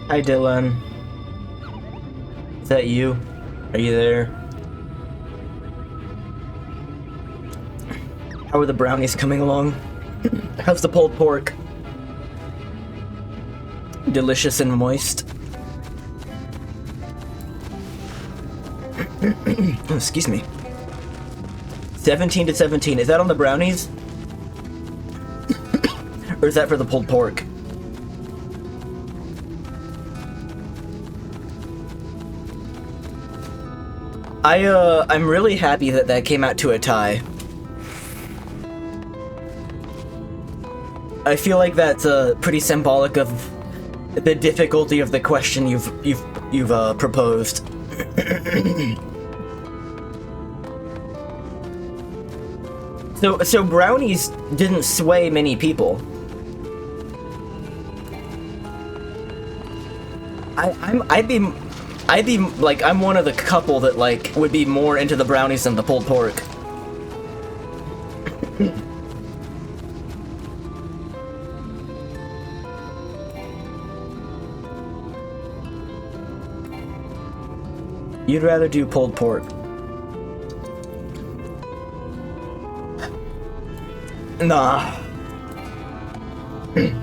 Hi, Dylan. Is that you? Are you there? How are the brownies coming along? How's the pulled pork? Delicious and moist. Oh, excuse me. 17 to 17. Is that on the brownies? Or is that for the pulled pork? I'm really happy that that came out to a tie. I feel like that's pretty symbolic of the difficulty of the question you've proposed. So brownies didn't sway many people. I'd be like, I'm one of the couple that like would be more into the brownies than the pulled pork. You'd rather do pulled pork. Nah.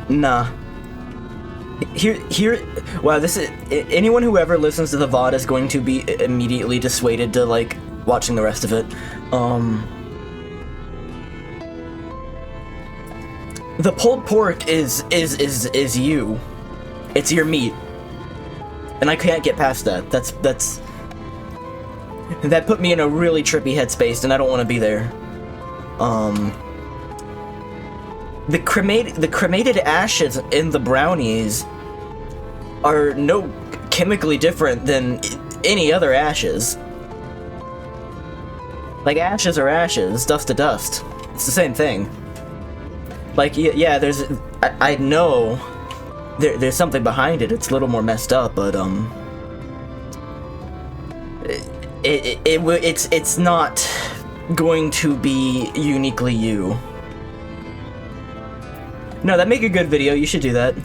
Nah. Here, wow, this is, anyone who ever listens to the VOD is going to be immediately dissuaded to, like, watching the rest of it. The pulled pork is you. It's your meat. And I can't get past that. That put me in a really trippy headspace, and I don't want to be there. The cremated ashes in the brownies are no chemically different than any other ashes. Like, ashes are ashes, dust to dust. It's the same thing. Like, yeah, there's, I know there's something behind it. It's a little more messed up, but it's not going to be uniquely you. No, that'd make a good video. You should do that.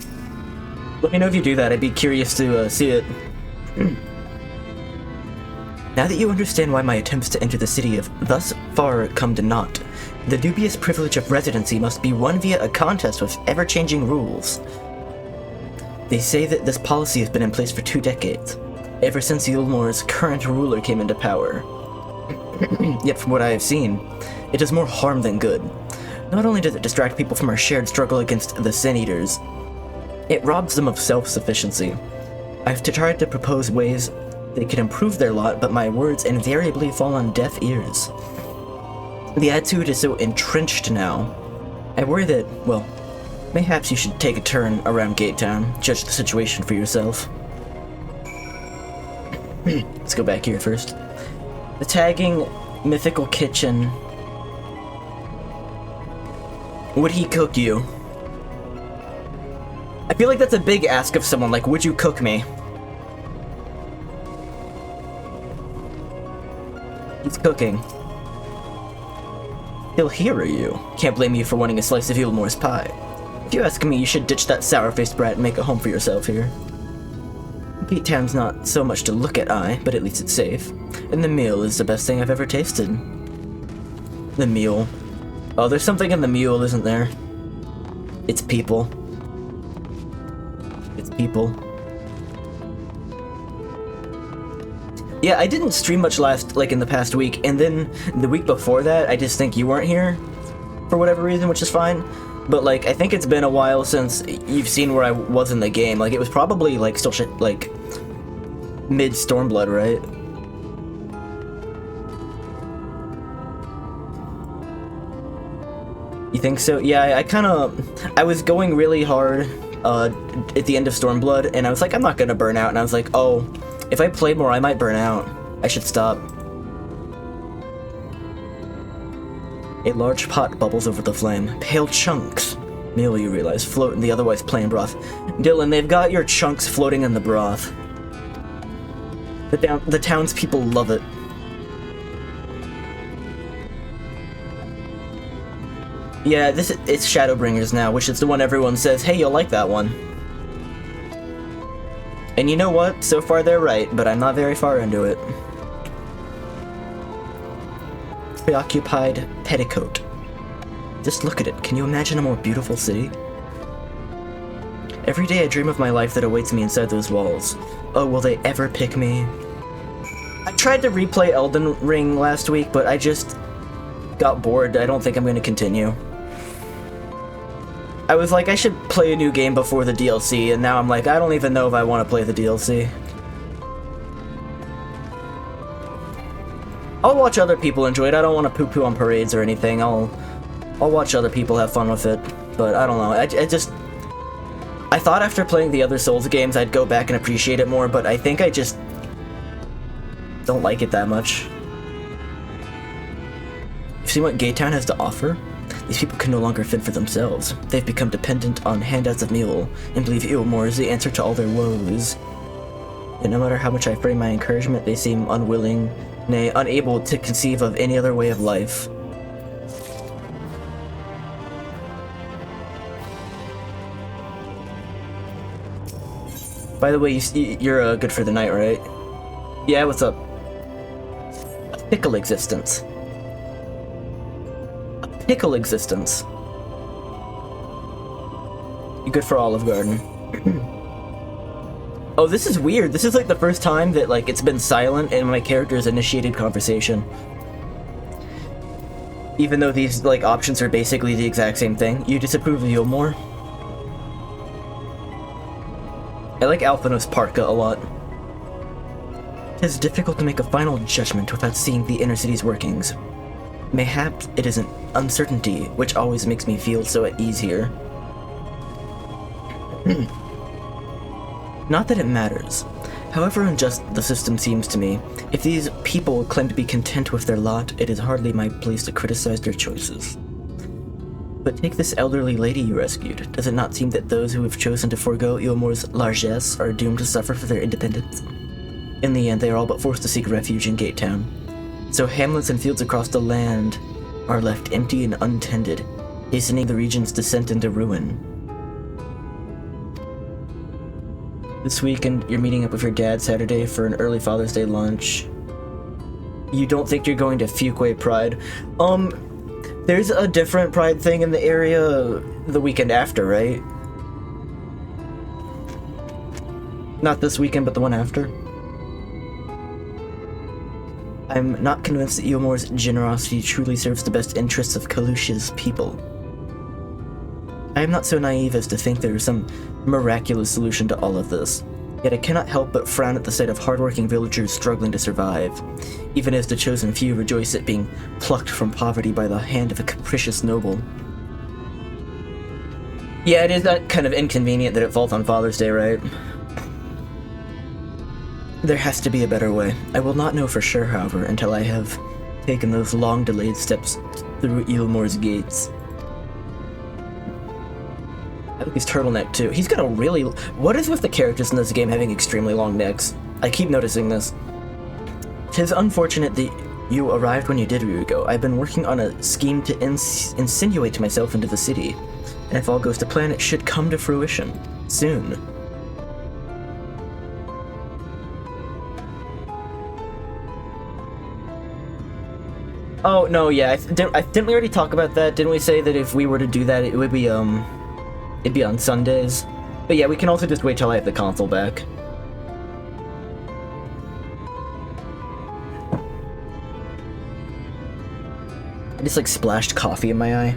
Let me know if you do that. I'd be curious to see it. Now that you understand why my attempts to enter the city have thus far come to naught, the dubious privilege of residency must be won via a contest with ever-changing rules. They say that this policy has been in place for 2 decades, ever since Yulmore's current ruler came into power. Yet from what I have seen, it does more harm than good. Not only does it distract people from our shared struggle against the Sin Eaters, it robs them of self-sufficiency. I've tried to propose ways they could improve their lot, but my words invariably fall on deaf ears. The attitude is so entrenched now. I worry that, well, mayhaps you should take a turn around Gate Town, judge the situation for yourself. Let's go back here first. The tagging mythical kitchen. Would he cook you? I feel like that's a big ask of someone, like, would you cook me? He's cooking. He'll hero you. Can't blame you for wanting a slice of Yulmore's pie. If you ask me, you should ditch that sour-faced brat and make a home for yourself here. Gate Town's not so much to look at, but at least it's safe. And the meal is the best thing I've ever tasted. The meal. Oh, there's something in the mule, isn't there? It's people. It's people. Yeah, I didn't stream much in the past week, and then the week before that, I just think you weren't here for whatever reason, which is fine. But, like, I think it's been a while since you've seen where I was in the game. Like, it was probably, like, still like, mid-Stormblood, right? You think so? Yeah, I was going really hard at the end of Stormblood, and I was like, I'm not gonna burn out, and I was like, oh, if I play more, I might burn out. I should stop. A large pot bubbles over the flame. Pale chunks, meal, you realize, float in the otherwise plain broth. Dylan, they've got your chunks floating in the broth. The townspeople love it. Yeah, it's Shadowbringers now, which is the one everyone says, hey, you'll like that one. And you know what? So far they're right, but I'm not very far into it. Preoccupied petticoat. Just look at it. Can you imagine a more beautiful city? Every day I dream of my life that awaits me inside those walls. Oh, will they ever pick me? I tried to replay Elden Ring last week, but I just got bored. I don't think I'm going to continue. I was like, I should play a new game before the DLC, and now I'm like, I don't even know if I want to play the DLC. I'll watch other people enjoy it. I don't want to poo-poo on parades or anything. I'll watch other people have fun with it, but I don't know. I thought after playing the other Souls games I'd go back and appreciate it more, but I think I just don't like it that much. You've seen what Gaytown has to offer? These people can no longer fend for themselves. They've become dependent on handouts of meal, and believe Eulmore is the answer to all their woes. And no matter how much I frame my encouragement, they seem unwilling, nay, unable to conceive of any other way of life. By the way, you're good for the night, right? Yeah, what's up? A pickle existence. A pickle existence. You good for Olive Garden. Oh, this is weird. This is like the first time that like it's been silent and my character's initiated conversation. Even though these like options are basically the exact same thing. You disapprove of Eulmore? I like Alphanos Parka a lot. It is difficult to make a final judgment without seeing the inner city's workings. Mayhaps it is an uncertainty which always makes me feel so at ease here. Not that it matters. However unjust the system seems to me, if these people claim to be content with their lot, it is hardly my place to criticize their choices. But take this elderly lady you rescued. Does it not seem that those who have chosen to forego Eulmore's largesse are doomed to suffer for their independence? In the end, they are all but forced to seek refuge in Gaytown. So hamlets and fields across the land are left empty and untended, hastening the region's descent into ruin. This weekend, you're meeting up with your dad Saturday for an early Father's Day lunch. You don't think you're going to Fuquay Pride? There's a different Pride thing in the area the weekend after, right? Not this weekend, but the one after. I'm not convinced that Eulmore's generosity truly serves the best interests of Kalusha's people. I am not so naive as to think there is some miraculous solution to all of this, yet I cannot help but frown at the sight of hardworking villagers struggling to survive, even as the chosen few rejoice at being plucked from poverty by the hand of a capricious noble. Yeah, it is kind of inconvenient that it falls on Father's Day, right? There has to be a better way. I will not know for sure, however, until I have taken those long-delayed steps through Eulmore's gates. I like his turtleneck, too. He's got a really... What is with the characters in this game having extremely long necks? I keep noticing this. 'Tis unfortunate that you arrived when you did, Ryugo. I've been working on a scheme to insinuate myself into the city, and if all goes to plan, it should come to fruition. Soon. Oh, no, yeah, didn't we already talk about that? Didn't we say that if we were to do that, it would be, it'd be on Sundays? But yeah, we can also just wait till I have the console back. I just, like, splashed coffee in my eye.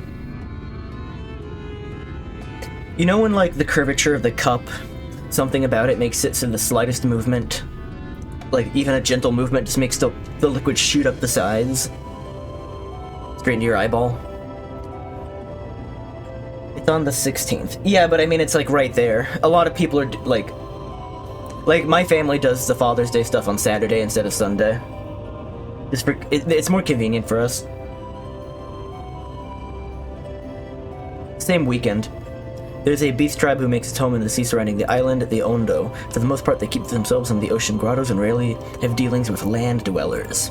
You know when, like, the curvature of the cup, something about it makes it so the slightest movement, like, even a gentle movement just makes the liquid shoot up the sides? Straight into your eyeball. It's on the 16th. Yeah, but I mean, it's like right there. A lot of people are like my family does the Father's Day stuff on Saturday instead of Sunday. It's more convenient for us. Same weekend. There's a beast tribe who makes its home in the sea surrounding the island, the Ondo. For the most part, they keep themselves in the ocean grottos and rarely have dealings with land dwellers.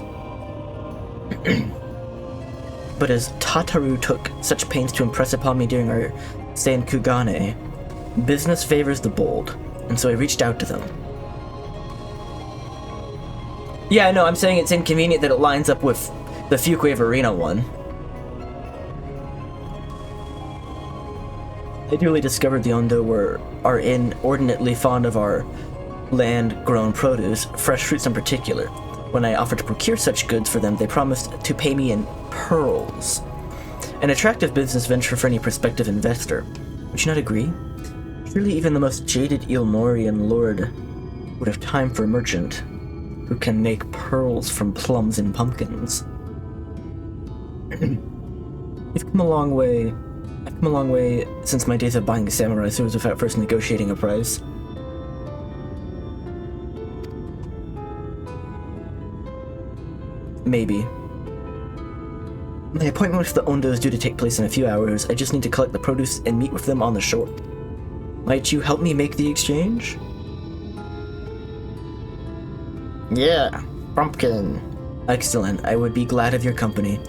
But as Tataru took such pains to impress upon me during our stay in Kugane, business favors the bold, and so I reached out to them. Yeah, no, I'm saying it's inconvenient that it lines up with the Fuquave Arena one. I duly discovered the Ondo are inordinately fond of our land-grown produce, fresh fruits in particular. When I offered to procure such goods for them, they promised to pay me in pearls. An attractive business venture for any prospective investor. Would you not agree? Surely even the most jaded Ilmorian lord would have time for a merchant who can make pearls from plums and pumpkins. You've come a long way. I've come a long way since my days of buying samurai swords without first negotiating a price. Maybe. My appointment with the Ondo is due to take place in a few hours. I just need to collect the produce and meet with them on the shore. Might you help me make the exchange? Yeah, pumpkin. Excellent. I would be glad of your company.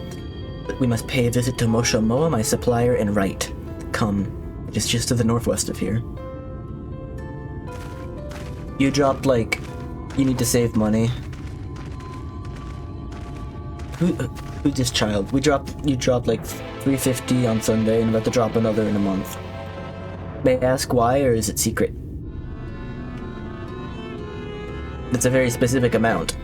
But we must pay a visit to Moshomoa, my supplier, and right. Come. It is just to the northwest of here. You dropped, like... You need to save money. Who's this child? You dropped like $350 on Sunday and about to drop another in a month. May I ask why, or is it secret? It's a very specific amount.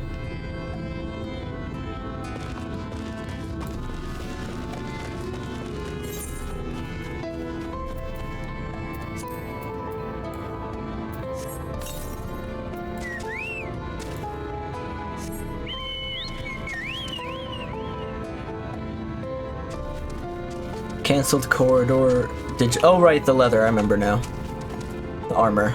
Cancelled corridor. Oh, right, the leather. I remember now. The armor.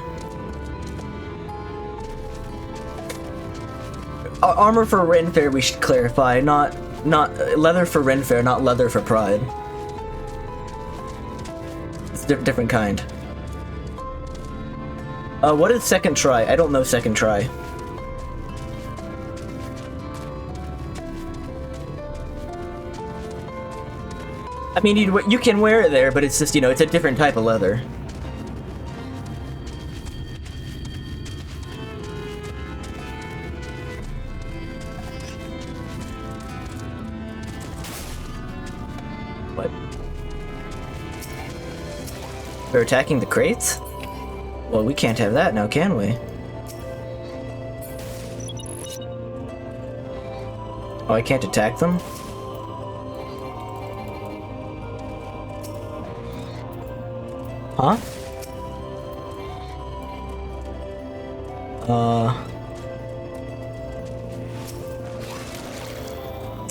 Armor for Ren Fair, we should clarify. Not leather for Ren Fair, not leather for Pride. It's a different kind. What is second try? I don't know second try. I mean, you can wear it there, but it's just, you know, it's a different type of leather. What? They're attacking the crates? Well, we can't have that now, can we? Oh, I can't attack them? Huh?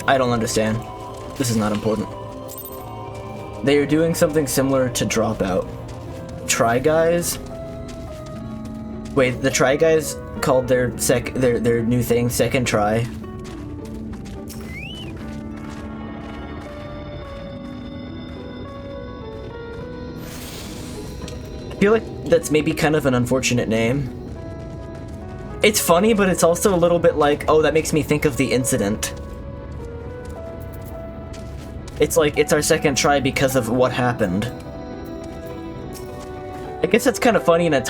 I don't understand. This is not important. They are doing something similar to Dropout. Try Guys? Wait, the Try Guys called their new thing Second Try. I feel like that's maybe kind of an unfortunate name. It's funny, but it's also a little bit like, oh, that makes me think of the incident. It's like, it's our second try because of what happened. I guess that's kind of funny in a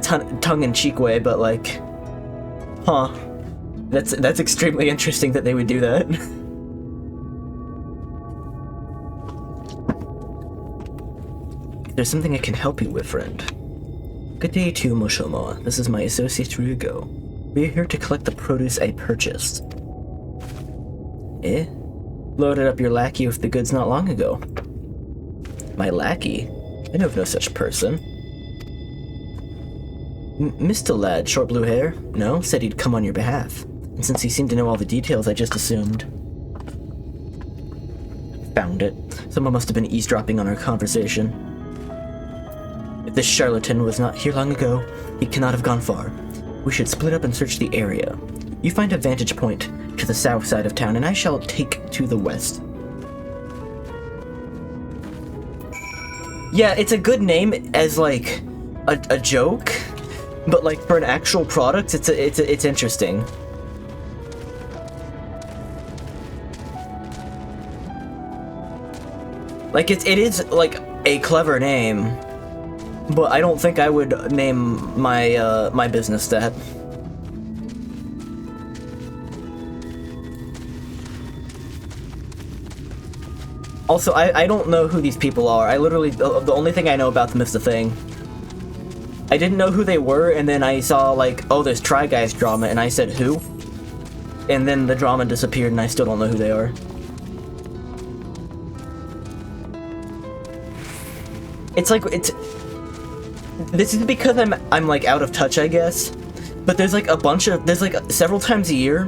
tongue-in-cheek way, but like, huh. That's extremely interesting that they would do that. There's something I can help you with, friend. Good day to Moshomoa. This is my associate Ryugo. We are here to collect the produce I purchased. Eh? Loaded up your lackey with the goods not long ago. My lackey? I know of no such person. Mr. Lad, short blue hair? No, said he'd come on your behalf. And since he seemed to know all the details, I just assumed. Found it. Someone must have been eavesdropping on our conversation. If this charlatan was not here long ago, he cannot have gone far. We should split up and search the area. You find a vantage point to the south side of town, and I shall take to the west. Yeah, it's a good name as like a joke, but like for an actual product, it's interesting. Like it is like a clever name, but I don't think I would name my my business that. Also, I don't know who these people are. I literally, the only thing I know about them is the thing. I didn't know who they were, and then I saw, like, oh, there's Try Guys drama, and I said, who? And then the drama disappeared, and I still don't know who they are. It's like, this is because I'm like, out of touch, I guess. But there's, like, there's, like, several times a year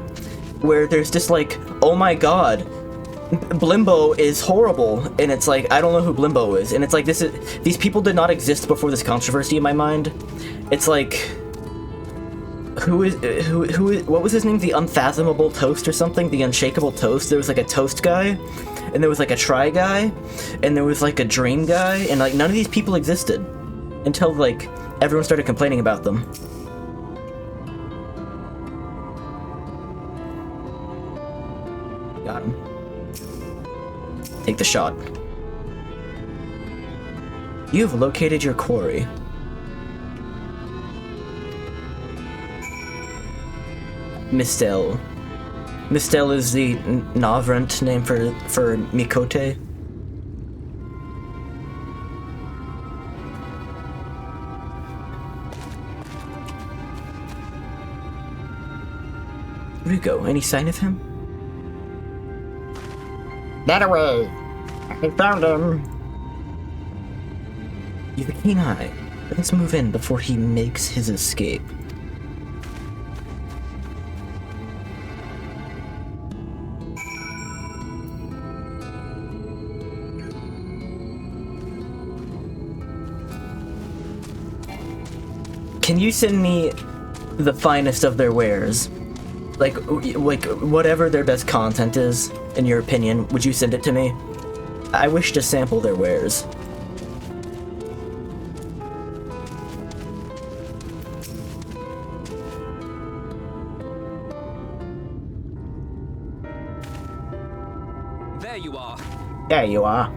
where there's just, like, oh my god, Blimbo is horrible, and it's like, I don't know who Blimbo is, and it's like, these people did not exist before this controversy in my mind. It's like, who is, what was his name? The Unfathomable Toast or something? The Unshakable Toast? There was like a Toast guy, and there was like a Try guy, and there was like a Dream guy, and like, none of these people existed until like, everyone started complaining about them. Got him. Take the shot. You have located your quarry. Mistel. Mistel is the Navrant name for Mikote. Where'd he go? Any sign of him? That away! I found him! You have a keen eye. Let's move in before he makes his escape. Can you send me the finest of their wares? Like whatever their best content is, in your opinion, would you send it to me? I wish to sample their wares. There you are. There you are.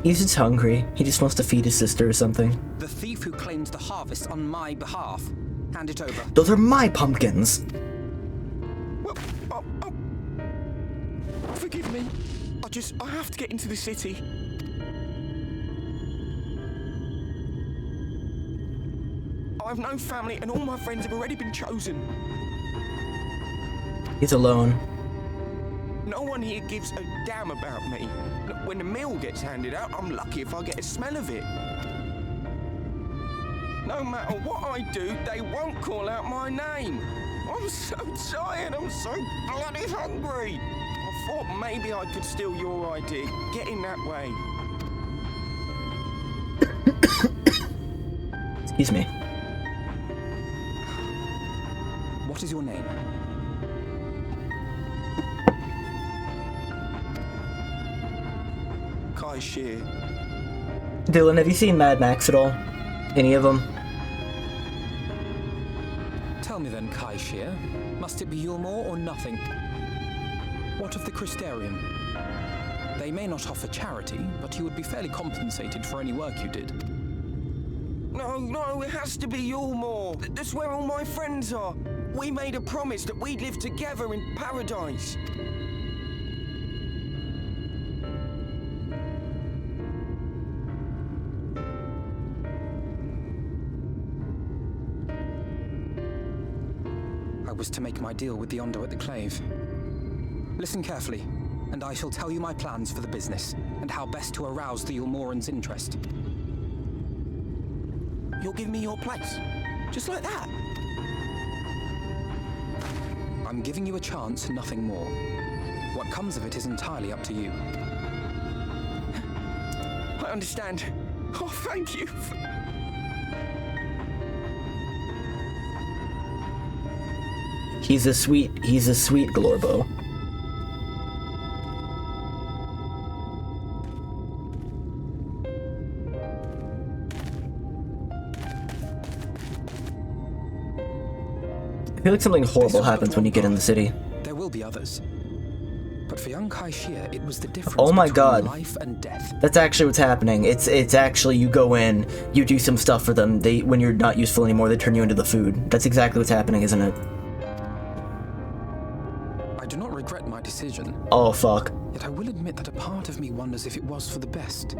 He's just hungry. He just wants to feed his sister or something. The thief who claims the harvest on my behalf. Hand it over. Those are my pumpkins. Forgive me. I have to get into the city. I have no family and all my friends have already been chosen. He's alone. No one here gives a damn about me. Look, when the meal gets handed out, I'm lucky if I get a smell of it. No matter what I do, they won't call out my name. I'm so tired, I'm so bloody hungry. I thought maybe I could steal your idea. Get in that way. Excuse me. What is your name? Kai Shear. Dylan, have you seen Mad Max at all? Any of them? Tell me then, Kai Shear. Must it be Yulmore or nothing? What of the Christerium? They may not offer charity, but you would be fairly compensated for any work you did. No, it has to be Yulmore. That's where all my friends are. We made a promise that we'd live together in paradise. I was to make my deal with the Ondo at the Clave. Listen carefully, and I shall tell you my plans for the business, and how best to arouse the Yulmoran's interest. You'll give me your place? Just like that? I'm giving you a chance, nothing more. What comes of it is entirely up to you. I understand. Oh, thank you. He's a sweet Glorbo. I feel like something horrible happens when you get in the city. There will be others. But for young Kai Shear, it was the difference Oh my between god. life and death. That's actually what's happening. It's actually, you go in, you do some stuff for them, when you're not useful anymore, they turn you into the food. That's exactly what's happening, isn't it? I do not regret my decision. decision. Oh, fuck. Yet I will admit that a part of me wonders if it was for the best.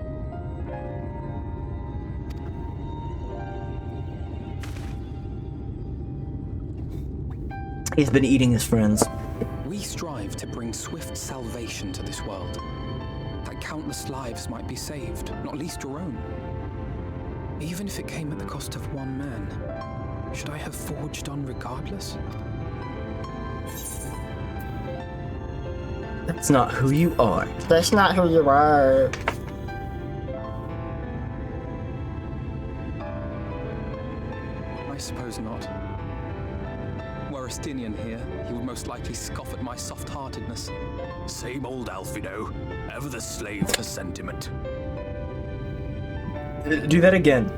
He's been eating his friends. We strive to bring swift salvation to this world. That countless lives might be saved, not least your own. Even if it came at the cost of one man, should I have forged on regardless? That's not who you are. That's not who you are. I suppose not. Were Estinian here, he would most likely scoff at my soft-heartedness. Same old Alfino, ever the slave to sentiment. Do that again.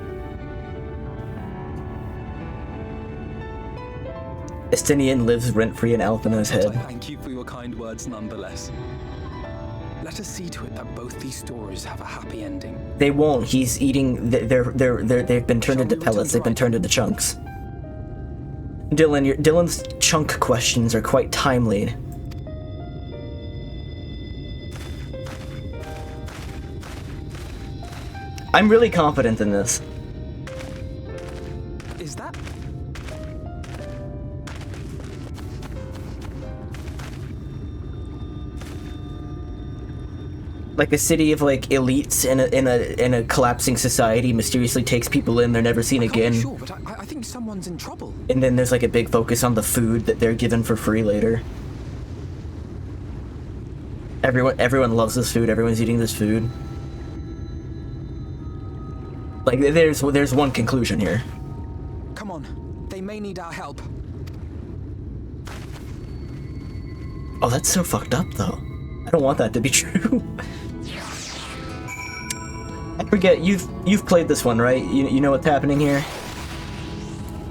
Estinian lives rent-free in Alphina's But I head. thank you for your kind words nonetheless. Let us see to it that both these stories have a happy ending. They won't. He's eating. They've been turned into pellets. They've been turned into chunks. Dylan's chunk questions are quite timely. I'm really confident in this. Is that? Like a city of like elites in a collapsing society mysteriously takes people in, they're never seen I can't be again. sure, but I think someone's in trouble. And then there's like a big focus on the food that they're given for free later. Everyone loves this food. Everyone's eating this food. Like there's one conclusion here. Come on, they may need our help. Oh, that's so fucked up though. I don't want that to be true. I forget, you've played this one, right? You know what's happening here?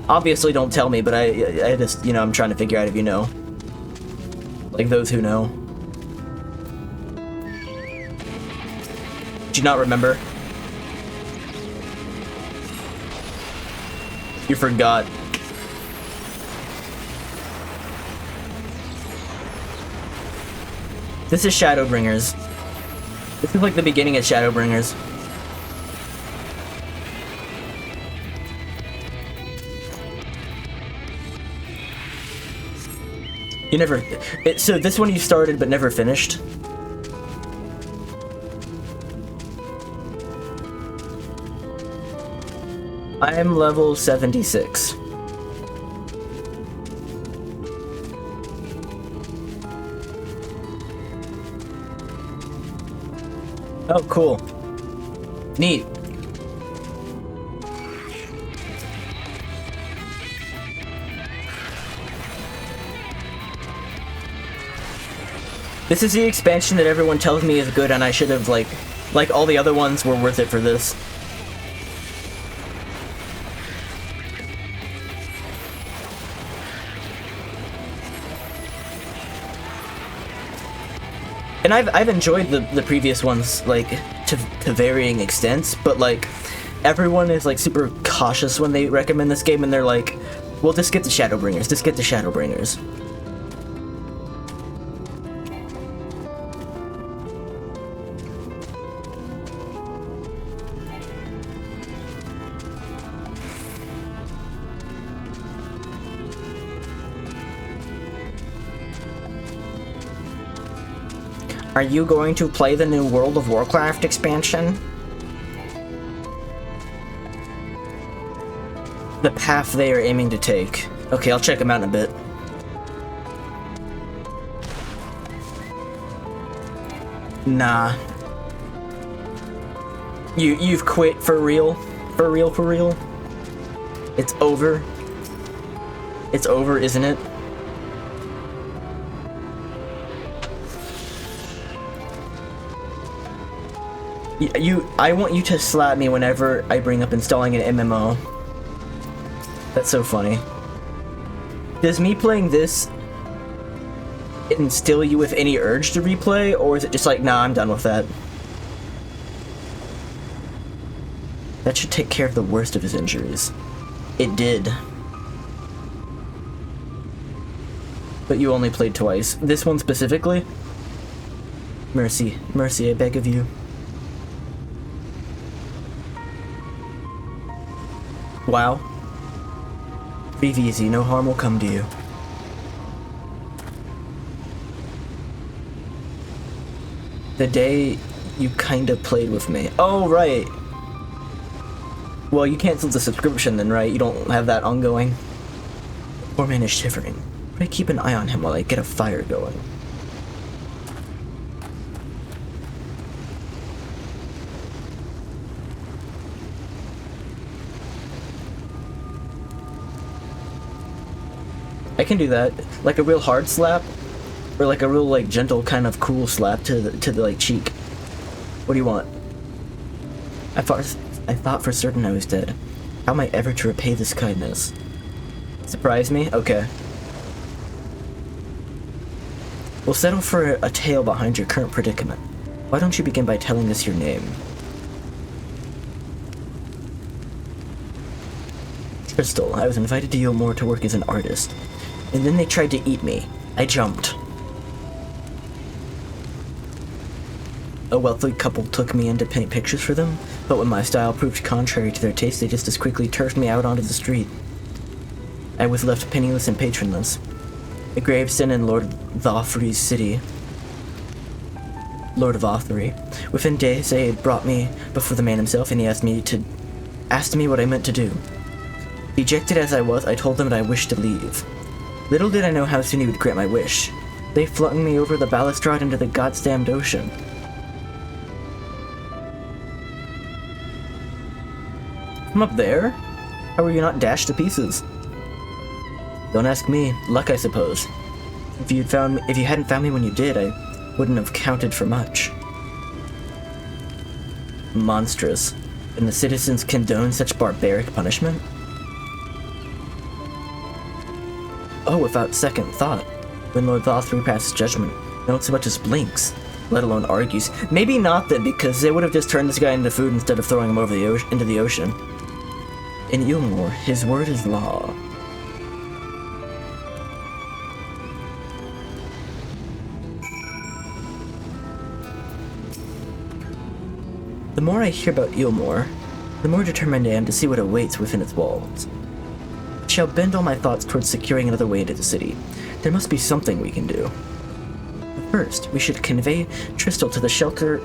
Obviously don't tell me, but I just, I'm trying to figure out if you know. Like those who know. Do you not remember? You forgot. This is Shadowbringers. This is like the beginning of Shadowbringers. You never... so this one you started but never finished? I am level 76. Oh, cool. Neat. This is the expansion that everyone tells me is good and I should have, like all the other ones were worth it for this. And I've enjoyed the previous ones, like, to varying extents, but, like, everyone is, like, super cautious when they recommend this game, and they're like, well, just get the Shadowbringers, just get the Shadowbringers. Are you going to play the new World of Warcraft expansion? The path they are aiming to take. Okay, I'll check them out in a bit. Nah. You've quit for real? For real, for real? It's over? It's over, isn't it? I want you to slap me whenever I bring up installing an MMO. That's so funny. Does me playing this instill you with any urge to replay, or is it just like, nah, I'm done with that? That should take care of the worst of his injuries. It did. But you only played twice. This one specifically? Mercy, mercy, I beg of you. Wow. Breathe easy, no harm will come to you. The day you kinda played with me. Oh, right. Well, you canceled the subscription then, right? You don't have that ongoing? Poor man is shivering. But I keep an eye on him while I get a fire going. I can do that. Like a real hard slap, or like a real like gentle kind of cool slap to the like cheek. What do you want? I thought for certain I was dead. How am I ever to repay this kindness? Surprise me? Okay. We'll settle for a tale behind your current predicament. Why don't you begin by telling us your name? Crystal. I was invited to Yulmore to work as an artist. And then they tried to eat me. I jumped. A wealthy couple took me in to paint pictures for them, but when my style proved contrary to their taste, they just as quickly turfed me out onto the street. I was left penniless and patronless. A gravestone in Lord Thothry's city. Lord of Thothry. Within days, they had brought me before the man himself, and he asked me what I meant to do. Dejected as I was, I told them that I wished to leave. Little did I know how soon he would grant my wish. They flung me over the balustrade into the goddamned ocean. From up there? How were you not dashed to pieces? Don't ask me. Luck, I suppose. If you hadn't found me when you did, I wouldn't have counted for much. Monstrous. And the citizens condone such barbaric punishment? Oh, without second thought. When Lord Thothry passes judgment, no one so much as blinks, let alone argues. Maybe not then, because they would have just turned this guy into food instead of throwing him over into the ocean. In Yulmore, his word is law. The more I hear about Yulmore, the more determined I am to see what awaits within its walls. I shall bend all my thoughts towards securing another way into the city. There must be something we can do. But first, we should convey Tristal to the shelter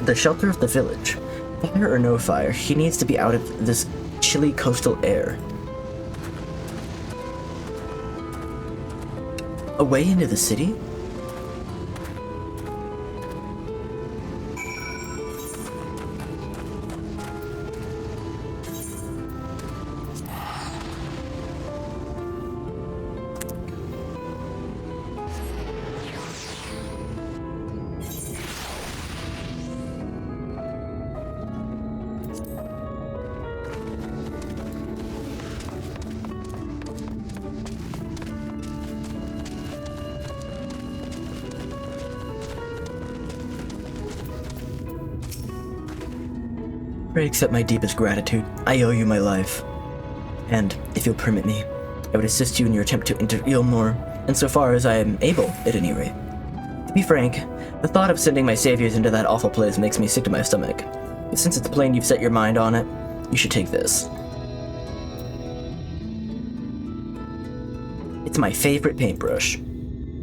of the village. Fire or no fire, he needs to be out of this chilly coastal air. A way into the city? Pray accept my deepest gratitude. I owe you my life. And, if you'll permit me, I would assist you in your attempt to enter Yulmore, insofar as I am able, at any rate. To be frank, the thought of sending my saviors into that awful place makes me sick to my stomach. But since it's plain you've set your mind on it, you should take this. It's my favorite paintbrush.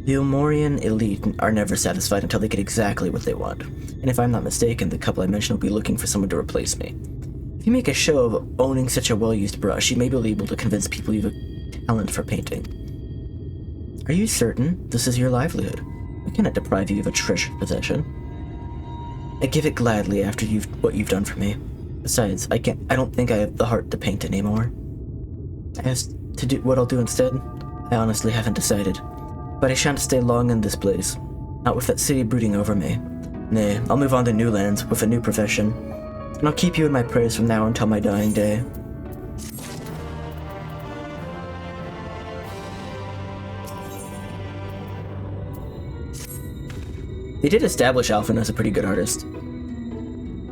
The Yulmorian elite are never satisfied until they get exactly what they want, and if I'm not mistaken, the couple I mentioned will be looking for someone to replace me. If you make a show of owning such a well-used brush, you may be able to convince people you have a talent for painting. Are you certain this is your livelihood? I cannot deprive you of a treasured possession. I give it gladly after what you've done for me. Besides, I don't think I have the heart to paint anymore. As to do what I'll do instead, I honestly haven't decided. But I shan't stay long in this place, not with that city brooding over me. Nay, I'll move on to new lands with a new profession, and I'll keep you in my prayers from now until my dying day. They did establish Alphen as a pretty good artist.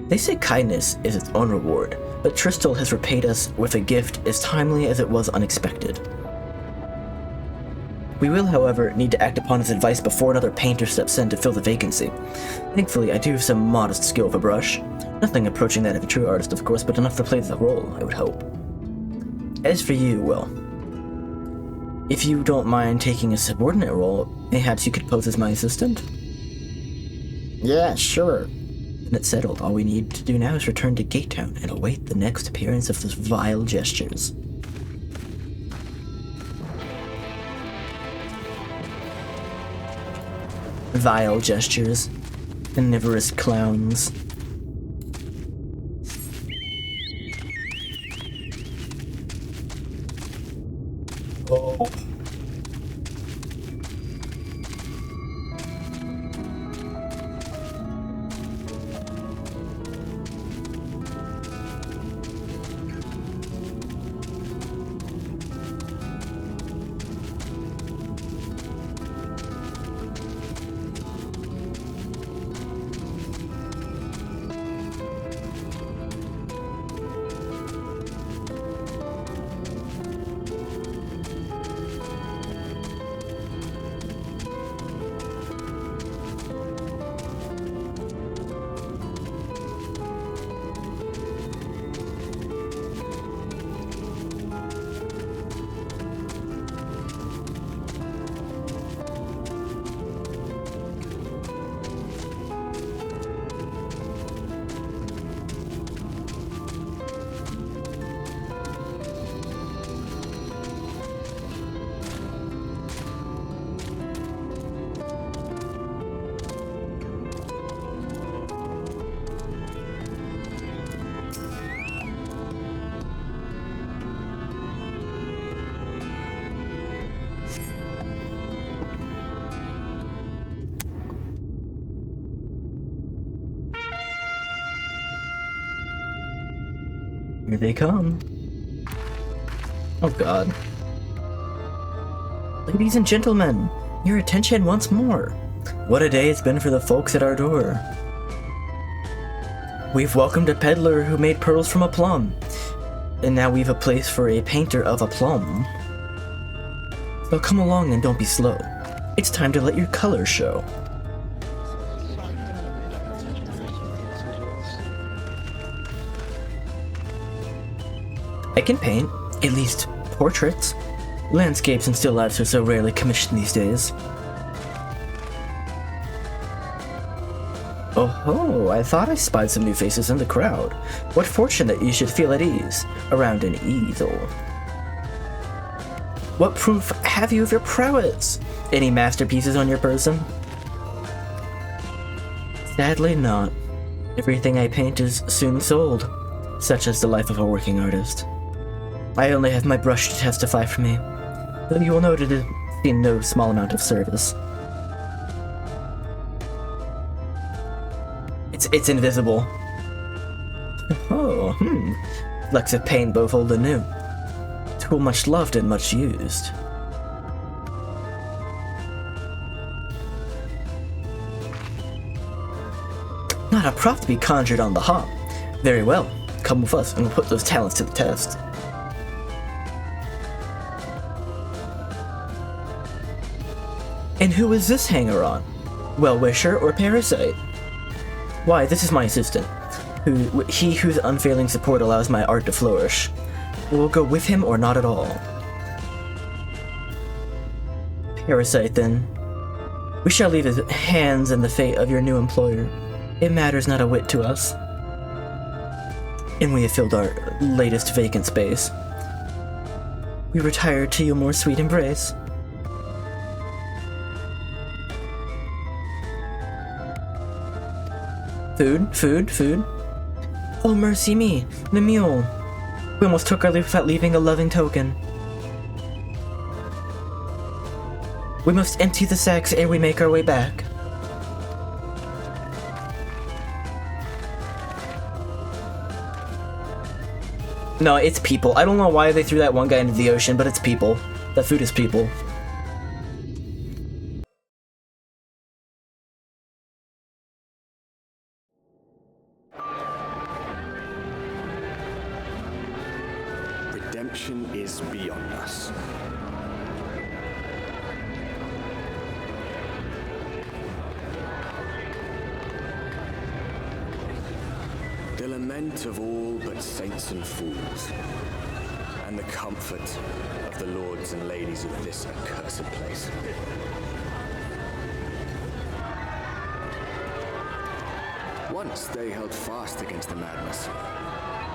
They say kindness is its own reward, but Tristal has repaid us with a gift as timely as it was unexpected. We will, however, need to act upon his advice before another painter steps in to fill the vacancy. Thankfully, I do have some modest skill with a brush. Nothing approaching that of a true artist, of course, but enough to play the role, I would hope. As for you, well, if you don't mind taking a subordinate role, perhaps you could pose as my assistant? Yeah, sure. Then it's settled. All we need to do now is return to Gate Town and await the next appearance of those vile gestures. Vile gestures. Carnivorous clowns. Oh. Here they come. Oh god. Ladies and gentlemen, your attention once more. What a day it's been for the folks at our door. We've welcomed a peddler who made pearls from a plum, and now we've a place for a painter of a plum. So come along and don't be slow. It's time to let your colors show. I can paint, at least portraits. Landscapes and still lifes are so rarely commissioned these days. Oh ho, I thought I spied some new faces in the crowd. What fortune that you should feel at ease around an easel. What proof have you of your prowess? Any masterpieces on your person? Sadly not. Everything I paint is soon sold. Such is the life of a working artist. I only have my brush to testify for me, though you will note it has seen no small amount of service. It's invisible. Oh, flecks of paint both old and new. Tool much loved and much used. Not a prop to be conjured on the hop. Very well, come with us and we'll put those talents to the test. And who is this hanger-on? Well-wisher or parasite? Why, this is my assistant, he whose unfailing support allows my art to flourish. We'll go with him or not at all. Parasite, then. We shall leave his hands in the fate of your new employer. It matters not a whit to us. And we have filled our latest vacant space. We retire to your more sweet embrace. Food. Oh, mercy me, the mule. We almost took our leave without leaving a loving token. We must empty the sacks ere we make our way back. No, it's people. I don't know why they threw that one guy into the ocean, but it's people. That food is people. Redemption is beyond us. The lament of all but saints and fools, and the comfort of the lords and ladies of this accursed place. Once they held fast against the madness,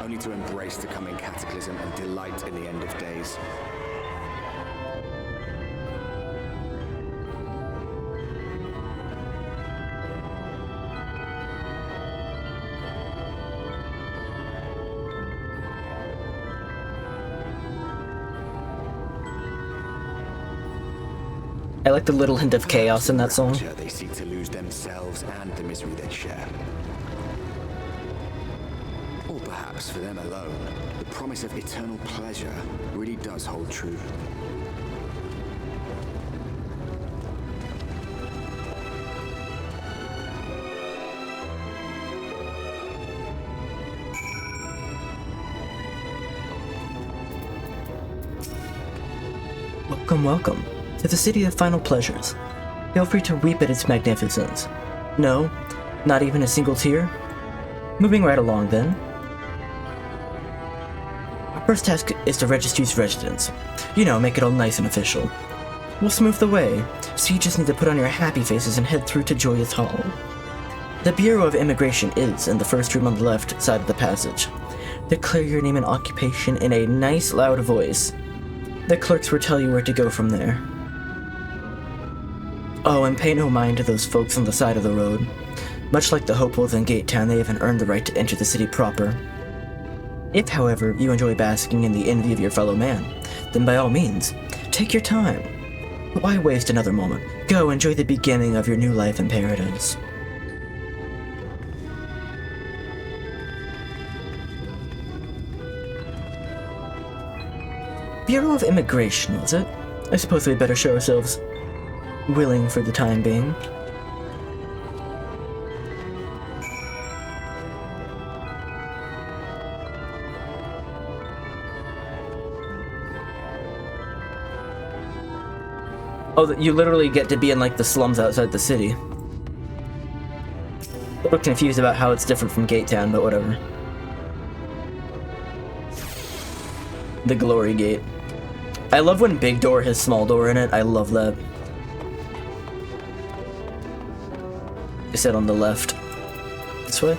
only to embrace the coming cataclysm and delight in the end of days. I like the little hint of chaos in that song. They seek to lose themselves and the misery they share. Or perhaps for them alone, the promise of eternal pleasure really does hold true. Welcome, welcome to the city of final pleasures. Feel free to weep at its magnificence. No, not even a single tear? Moving right along then. Our first task is to register its residents. You know, make it all nice and official. We'll smooth the way, so you just need to put on your happy faces and head through to Joyous Hall. The Bureau of Immigration is in the first room on the left side of the passage. Declare your name and occupation in a nice loud voice. The clerks will tell you where to go from there. Oh, and pay no mind to those folks on the side of the road. Much like the hopefuls in Gate Town, they haven't earned the right to enter the city proper. If, however, you enjoy basking in the envy of your fellow man, then by all means, take your time. But why waste another moment? Go enjoy the beginning of your new life in paradise. Bureau of Immigration, was it? I suppose we'd better show ourselves willing for the time being. Oh, you literally get to be in like the slums outside the city. A little confused about how it's different from Gate Town, but whatever. The Glory Gate. I love when big door has small door in it. I love that. I said on the left. This way?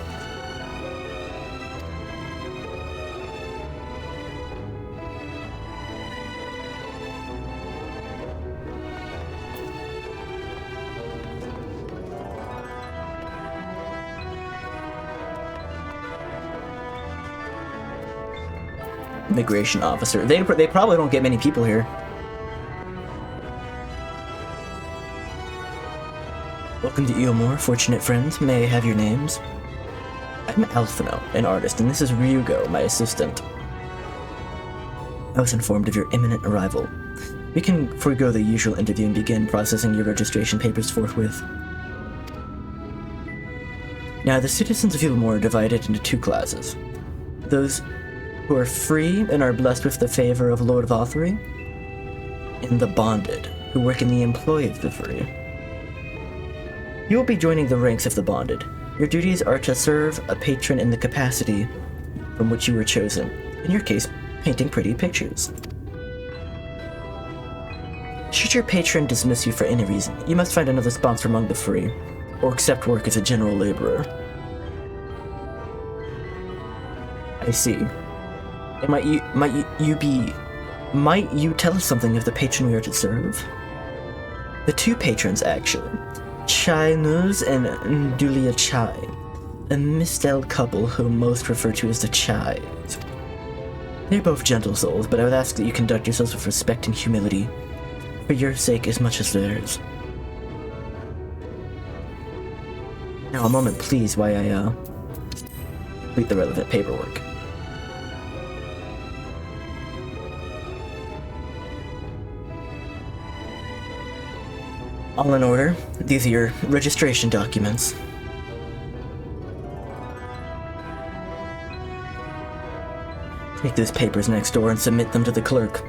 Immigration officer. They probably don't get many people here. Welcome to Eomore, fortunate friends. May I have your names? I'm Alphino, an artist, and this is Ryugo, my assistant. I was informed of your imminent arrival. We can forego the usual interview and begin processing your registration papers forthwith. Now, the citizens of Eomore are divided into two classes. Those who are free and are blessed with the favor of Lord Vothry, and the bonded, who work in the employ of the free. You will be joining the ranks of the bonded. Your duties are to serve a patron in the capacity from which you were chosen, in your case, painting pretty pictures. Should your patron dismiss you for any reason, you must find another sponsor among the free, or accept work as a general laborer. I see. And might you tell us something of the patron we are to serve? The two patrons, actually. Chai Nuz and Ndulia Chai, a misstyled couple whom most refer to as the Chais. They're both gentle souls, but I would ask that you conduct yourselves with respect and humility, for your sake as much as theirs. Now a moment please while I complete the relevant paperwork. All in order. These are your registration documents. Take those papers next door and submit them to the clerk.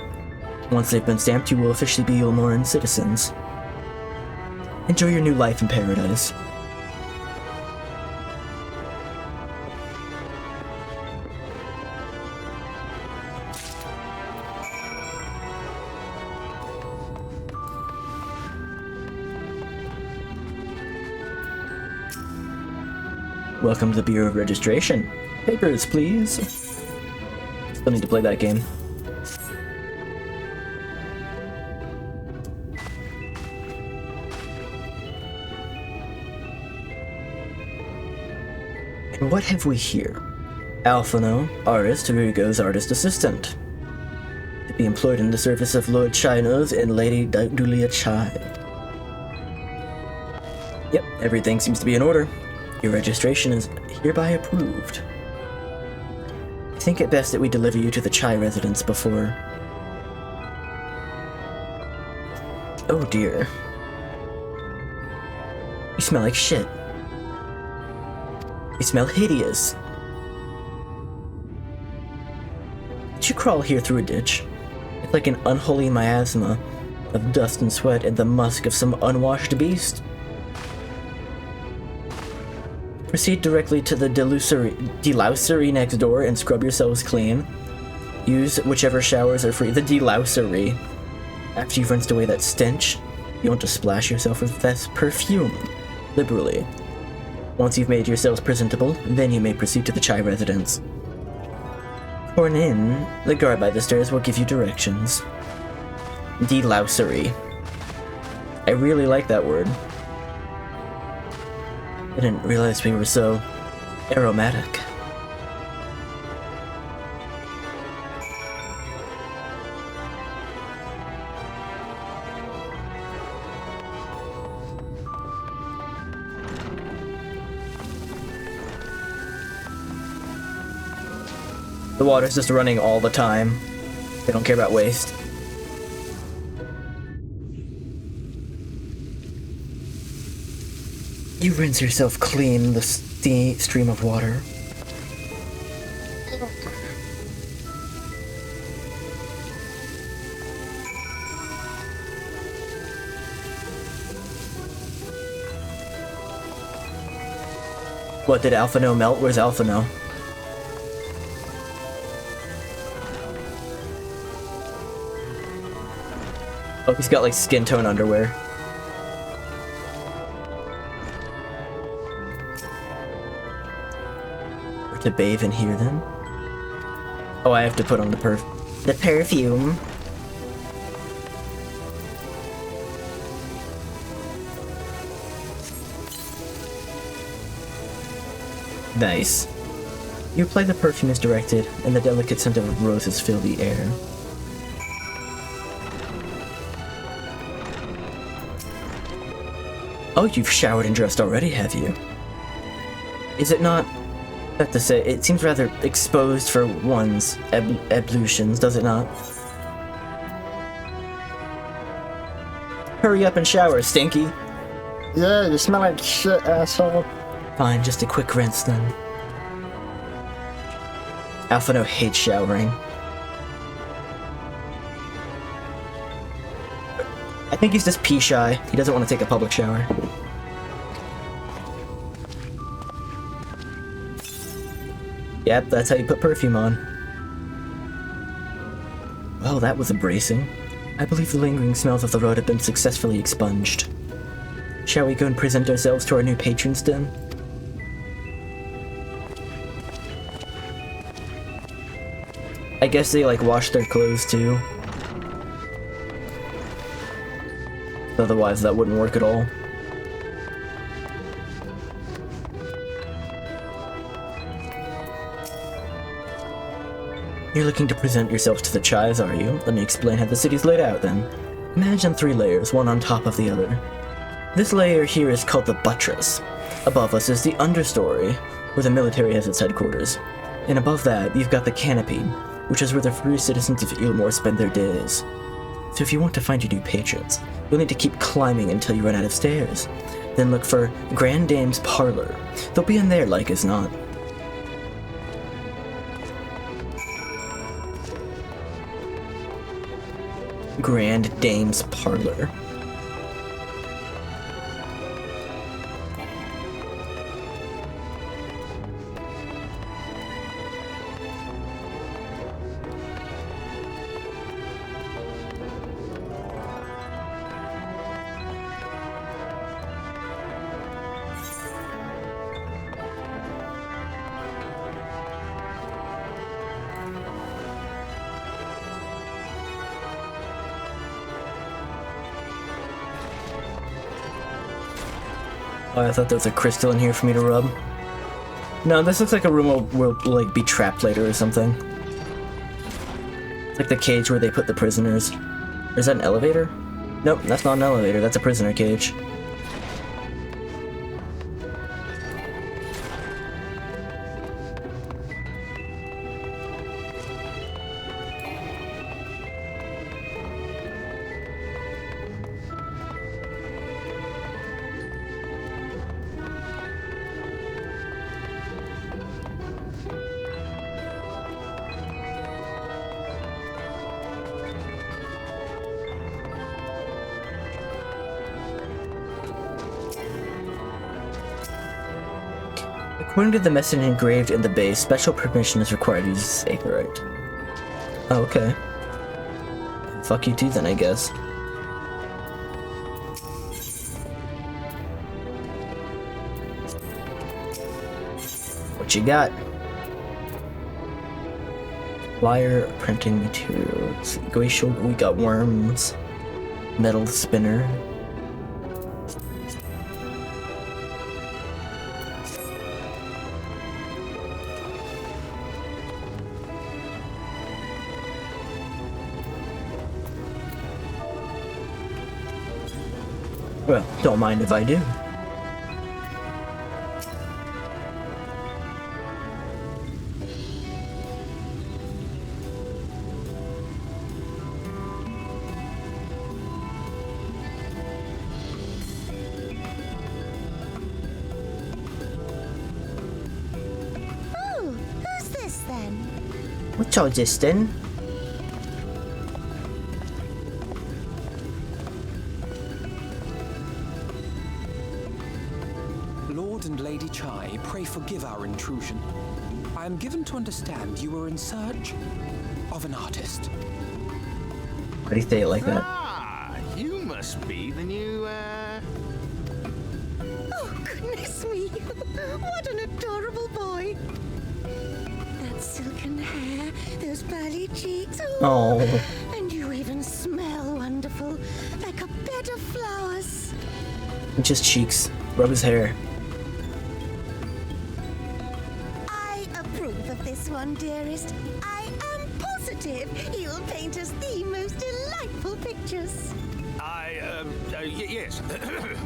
Once they've been stamped, you will officially be Eomoran citizens. Enjoy your new life in paradise. Welcome to the Bureau of Registration. Papers, please. Still need to play that game. And what have we here? Alphino, artist, Rugo's artist assistant. To be employed in the service of Lord Chinos and Lady Dulia Chai. Yep, everything seems to be in order. Your registration is hereby approved. I think it best that we deliver you to the Chai residence before... Oh dear. You smell like shit. You smell hideous. Did you crawl here through a ditch? It's like an unholy miasma of dust and sweat and the musk of some unwashed beast. Proceed directly to the delousery next door and scrub yourselves clean. Use whichever showers are free. The delousery. After you've rinsed away that stench, you want to splash yourself with this perfume liberally. Once you've made yourselves presentable, then you may proceed to the Chai residence. For an inn, the guard by the stairs will give you directions. Delousery. I really like that word. I didn't realize we were so aromatic. The water's just running all the time. They don't care about waste. You rinse yourself clean in the stream of water. What, did Alphino melt? Where's Alphino? Oh, he's got like skin tone underwear. We're to bathe in here then? Oh, I have to put on the perfume. Nice. You apply the perfume as directed, and the delicate scent of roses fill the air. Oh, you've showered and dressed already, have you? Is it not... I have to say, it seems rather exposed for one's ablutions, does it not? Hurry up and shower, Stinky! Yeah, you smell like shit, asshole. Fine, just a quick rinse then. Alphino hates showering. I think he's just pee shy. He doesn't want to take a public shower. Yep, that's how you put perfume on. Well, that was embracing. I believe the lingering smells of the road have been successfully expunged. Shall we go and present ourselves to our new patrons then? I guess they like wash their clothes too. Otherwise that wouldn't work at all. You're looking to present yourselves to the Chais, are you? Let me explain how the city's laid out then. Imagine 3 layers, one on top of the other. This layer here is called the buttress. Above us is the understory, where the military has its headquarters. And above that, you've got the canopy, which is where the free citizens of Ilmore spend their days. So if you want to find your new patrons, you'll need to keep climbing until you run out of stairs. Then look for Grand Dame's Parlor. They'll be in there like as not. Grand Dame's Parlor. Oh, I thought there was a crystal in here for me to rub. No, this looks like a room where we'll like be trapped later or something. It's like the cage where they put the prisoners. Or is that an elevator? Nope, that's not an elevator. That's a prisoner cage. According to the message engraved in the base, special permission is required to use this Aetheryte. Oh, okay. Fuck you too then, I guess. What you got? Wire, printing materials, glacial, we got worms, metal spinner. Well, don't mind if I do. Oh, who's this then? What's all this then? And Lady Chai, pray forgive our intrusion. I am given to understand you were in search of an artist. Why do you say it like that? Ah, you must be the new, Oh, goodness me. What an adorable boy. That silken hair, those pearly cheeks. Oh. And you even smell wonderful, like a bed of flowers. Just cheeks. Rub his hair. Dearest, I am positive he'll paint us the most delightful pictures. Yes.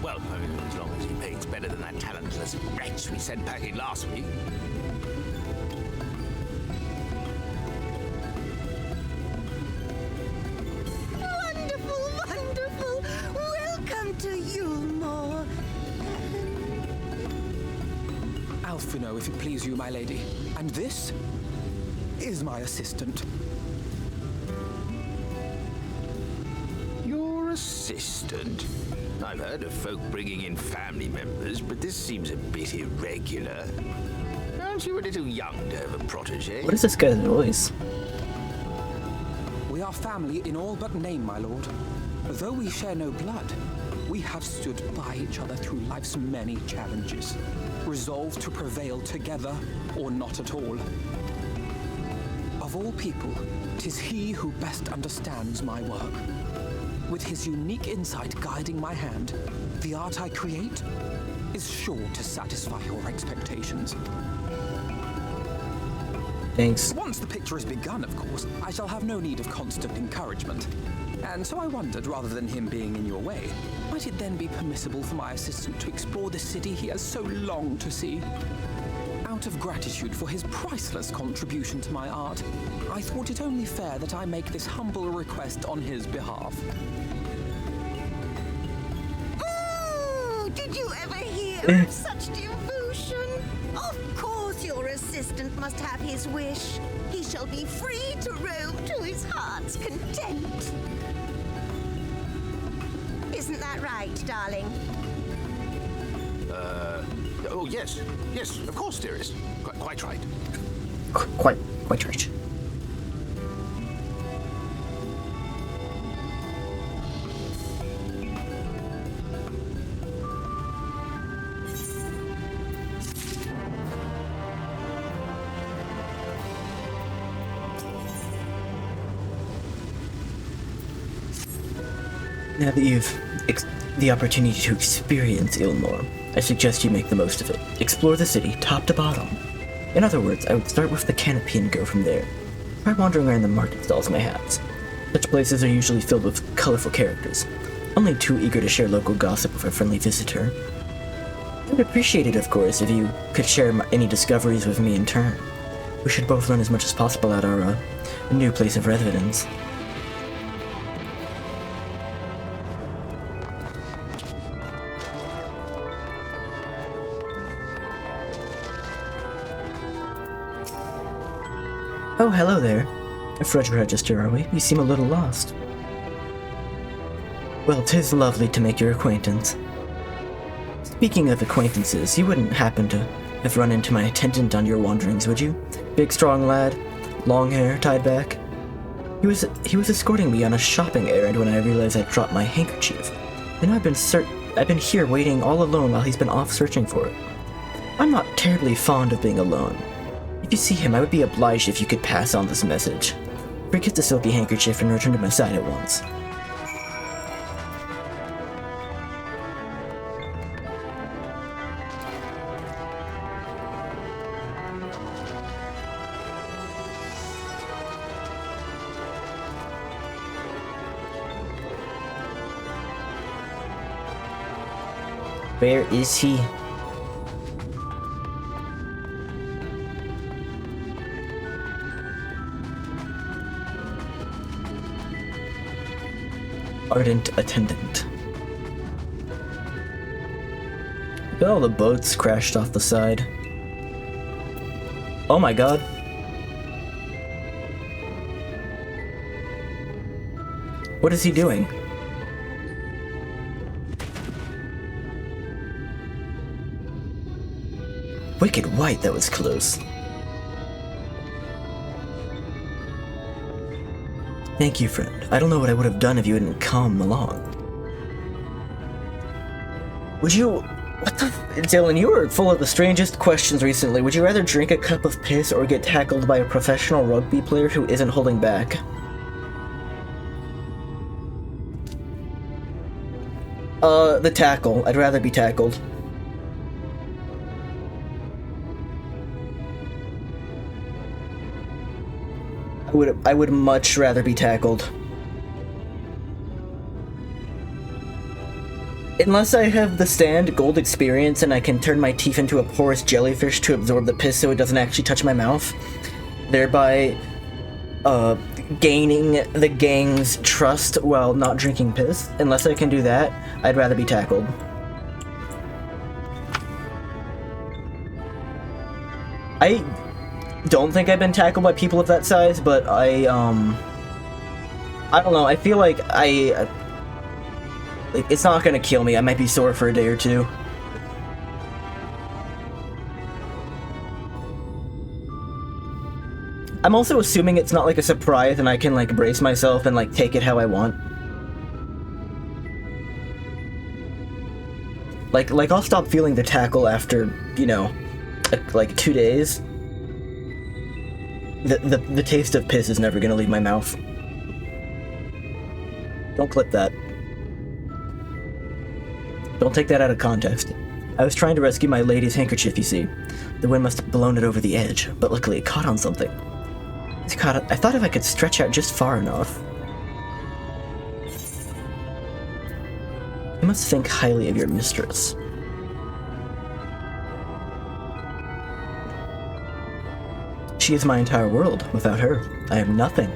Well, as long as he paints better than that talentless wretch we sent packing last week. Wonderful, wonderful. Welcome to Yulmore. Alphino, if it please you, my lady. And this is my assistant. Your assistant? I've heard of folk bringing in family members, but this seems a bit irregular. Aren't you a little young to have a protege? What is this guy's voice? We are family in all but name, my lord. Though we share no blood, we have stood by each other through life's many challenges, resolved to prevail together or not at all. Of all people, 'tis he who best understands my work. With his unique insight guiding my hand, the art I create is sure to satisfy your expectations. Thanks. Once the picture is begun, of course, I shall have no need of constant encouragement. And so I wondered, rather than him being in your way, might it then be permissible for my assistant to explore the city he has so longed to see? Out of gratitude for his priceless contribution to my art, I thought it only fair that I make this humble request on his behalf. Oh, did you ever hear of such devotion? Of course your assistant must have his wish. He shall be free to roam to his heart's content. Isn't that right, darling? Oh, yes. Yes, of course, dearest. Quite right. Quite right. Now that you've the opportunity to experience Ilmore, I suggest you make the most of it. Explore the city, top to bottom. In other words, I would start with the canopy and go from there. Try wandering around the market stalls, mayhaps. Such places are usually filled with colorful characters, only too eager to share local gossip with a friendly visitor. I would appreciate it, of course, if you could share any discoveries with me in turn. We should both learn as much as possible at our new place of residence. Oh, hello there. A Fredge Register, are we? You seem a little lost. Well, 'tis lovely to make your acquaintance. Speaking of acquaintances, you wouldn't happen to have run into my attendant on your wanderings, would you? Big, strong lad, long hair, tied back. He was escorting me on a shopping errand when I realized I'd dropped my handkerchief. And I've been here waiting all alone while he's been off searching for it. I'm not terribly fond of being alone. If you see him, I would be obliged if you could pass on this message. Forget the silky handkerchief and return to my side at once. Where is he? Ardent attendant. Look at all the boats crashed off the side. Oh my god. What is he doing? Wicked white, that was close. Thank you, friend. I don't know what I would have done if you hadn't come along. Would you... What the... Dylan, you were full of the strangest questions recently. Would you rather drink a cup of piss or get tackled by a professional rugby player who isn't holding back? The tackle. I'd rather be tackled. I would much rather be tackled. Unless I have the stand gold experience and I can turn my teeth into a porous jellyfish to absorb the piss so it doesn't actually touch my mouth, thereby gaining the gang's trust while not drinking piss. Unless I can do that, I'd rather be tackled. I don't think I've been tackled by people of that size, but I don't know, I feel like it's not gonna kill me. I might be sore for a day or two. I'm also assuming it's not like a surprise and I can like brace myself and like take it how I want. Like I'll stop feeling the tackle after, you know, like 2 days. The taste of piss is never gonna leave my mouth. Don't clip that. Don't take that out of context. I was trying to rescue my lady's handkerchief, you see. The wind must have blown it over the edge, but luckily it caught on something. I thought if I could stretch out just far enough. You must think highly of your mistress. She is my entire world. Without her, I am nothing.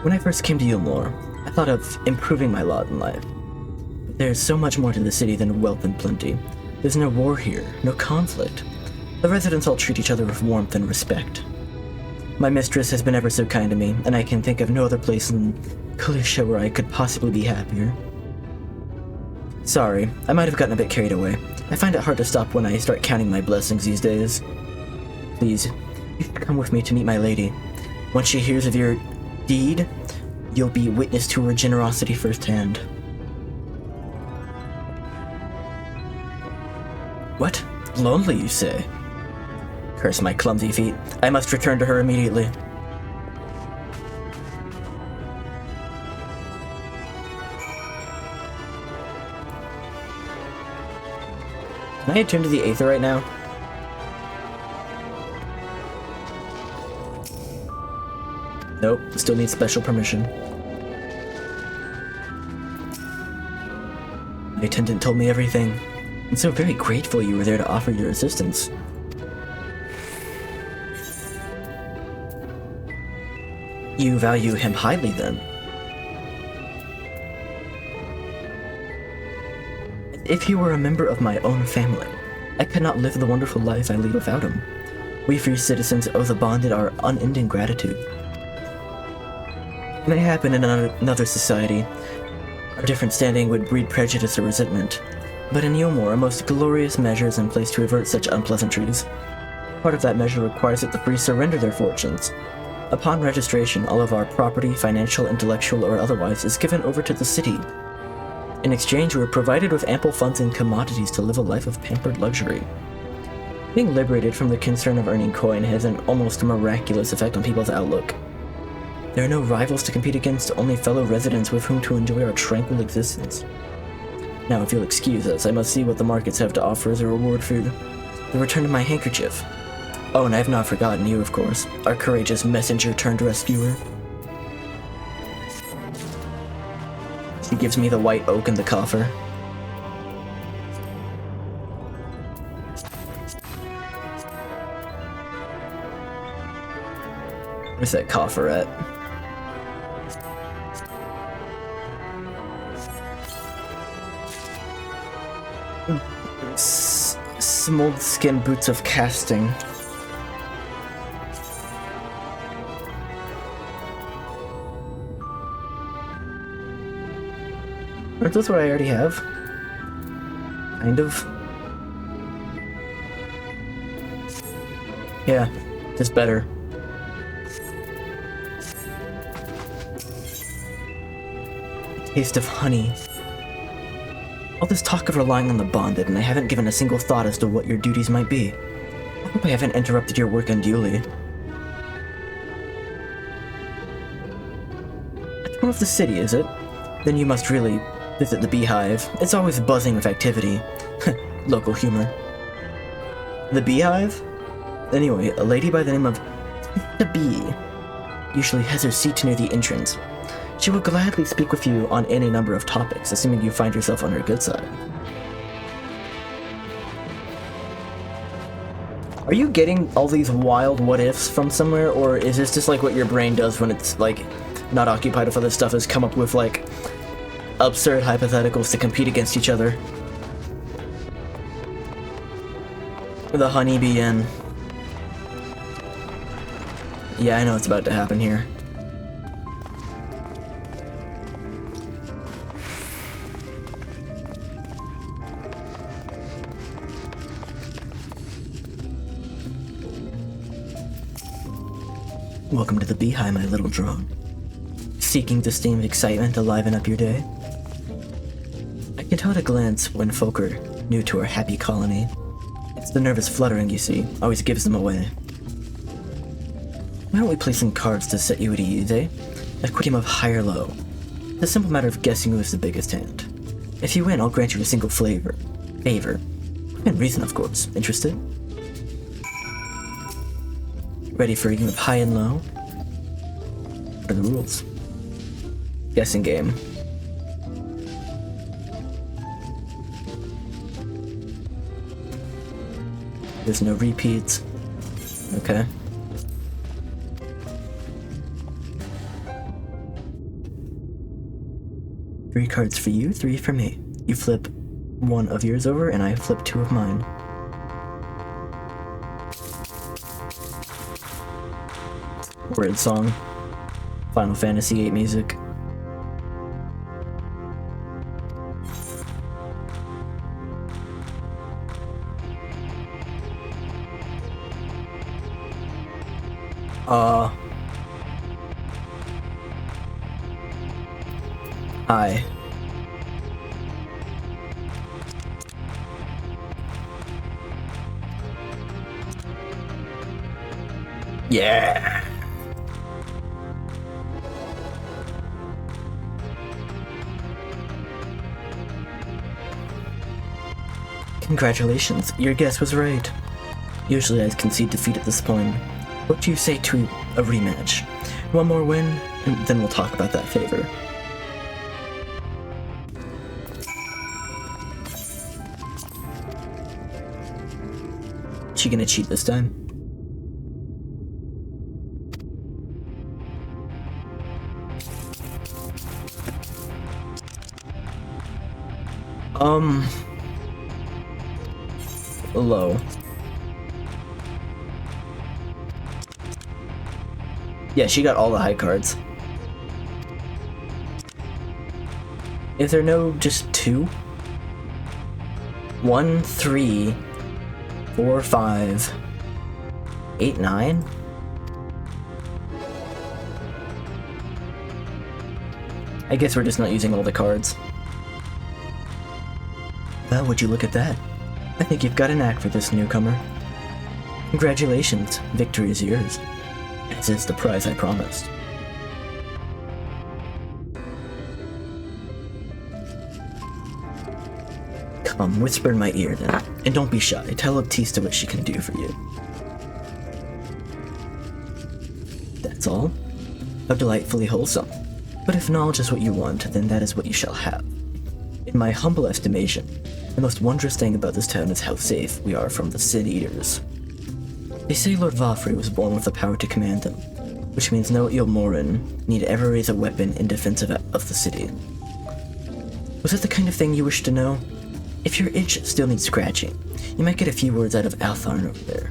When I first came to Yulmore, I thought of improving my lot in life. But there's so much more to the city than wealth and plenty. There's no war here, no conflict. The residents all treat each other with warmth and respect. My mistress has been ever so kind to me, and I can think of no other place in Kalisha where I could possibly be happier. Sorry, I might have gotten a bit carried away. I find it hard to stop when I start counting my blessings these days. Please, you should come with me to meet my lady. Once she hears of your deed, you'll be witness to her generosity firsthand. What? Lonely, you say? Curse my clumsy feet. I must return to her immediately. Can I attune to the Aether right now? Nope, still need special permission. My attendant told me everything. I'm so very grateful you were there to offer your assistance. You value him highly, then? If he were a member of my own family, I could not live the wonderful life I lead without him. We free citizens owe the bonded our unending gratitude. It may happen in another society. Our different standing would breed prejudice or resentment. But in Yomor, a most glorious measure is in place to avert such unpleasantries. Part of that measure requires that the free surrender their fortunes. Upon registration, all of our property, financial, intellectual, or otherwise, is given over to the city. In exchange, we are provided with ample funds and commodities to live a life of pampered luxury. Being liberated from the concern of earning coin has an almost miraculous effect on people's outlook. There are no rivals to compete against, only fellow residents with whom to enjoy our tranquil existence. Now, if you'll excuse us, I must see what the markets have to offer as a reward for the return of my handkerchief. Oh, and I have not forgotten you, of course, our courageous messenger turned rescuer. She gives me the white oak and the coffer. Where's that coffer at? Smold skin boots of casting. Aren't those what I already have? Kind of. Yeah, just better. Taste of honey. All this talk of relying on the bonded, and I haven't given a single thought as to what your duties might be. I hope I haven't interrupted your work unduly. It's one of the city, is it? Then you must really visit the beehive. It's always buzzing with activity. Local humor. The beehive? Anyway, a lady by the name of the Bee usually has her seat near the entrance. She will gladly speak with you on any number of topics, assuming you find yourself on her good side. Are you getting all these wild what-ifs from somewhere, or is this just like what your brain does when it's, like, not occupied with other stuff, is come up with, like, absurd hypotheticals to compete against each other? The honeybee inn. Yeah, I know it's about to happen here. Welcome to the beehive, my little drone. Seeking the steam of excitement to liven up your day? I can tell at a glance when folk are new to our happy colony. It's the nervous fluttering, you see, always gives them away. Why don't we play some cards to set you at ease, eh? A quick game of high or low. It's a simple matter of guessing who has the biggest hand. If you win, I'll grant you a single favor. Within reason, of course. Interested? Ready for a game of high and low? What are the rules? Guessing game. There's no repeats. Okay. Three cards for you, 3 for me. You flip one of yours over, and I flip 2 of mine. Word song. Final Fantasy VIII music. Hi. Yeah. Congratulations, your guess was right. Usually I'd concede defeat at this point. What do you say to a rematch? One more win, and then we'll talk about that favor. She gonna cheat this time? Low. Yeah, she got all the high cards. Is there no just 2? 1, 3, 4, 5, 8, 9? I guess we're just not using all the cards. Well, would you look at that? I think you've got a knack for this, newcomer. Congratulations, victory is yours. As is the prize I promised. Come, whisper in my ear then, and don't be shy. Tell Baptista what she can do for you. That's all? How delightfully wholesome. But if knowledge is what you want, then that is what you shall have. In my humble estimation, the most wondrous thing about this town is how safe we are from the Sin Eaters. They say Lord Valfrey was born with the power to command them, which means no Eomoran need ever raise a weapon in defense of the city. Was that the kind of thing you wish to know? If your itch still needs scratching, you might get a few words out of Altharn over there.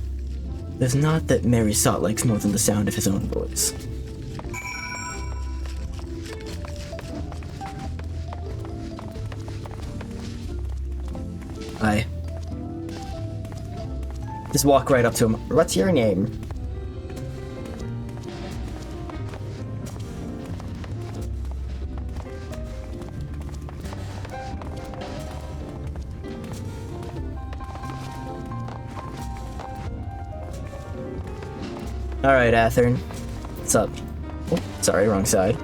There's not that Mary Sot likes more than the sound of his own voice. I just walk right up to him. What's your name? Alright, Athern. What's up? Oh, sorry, wrong side.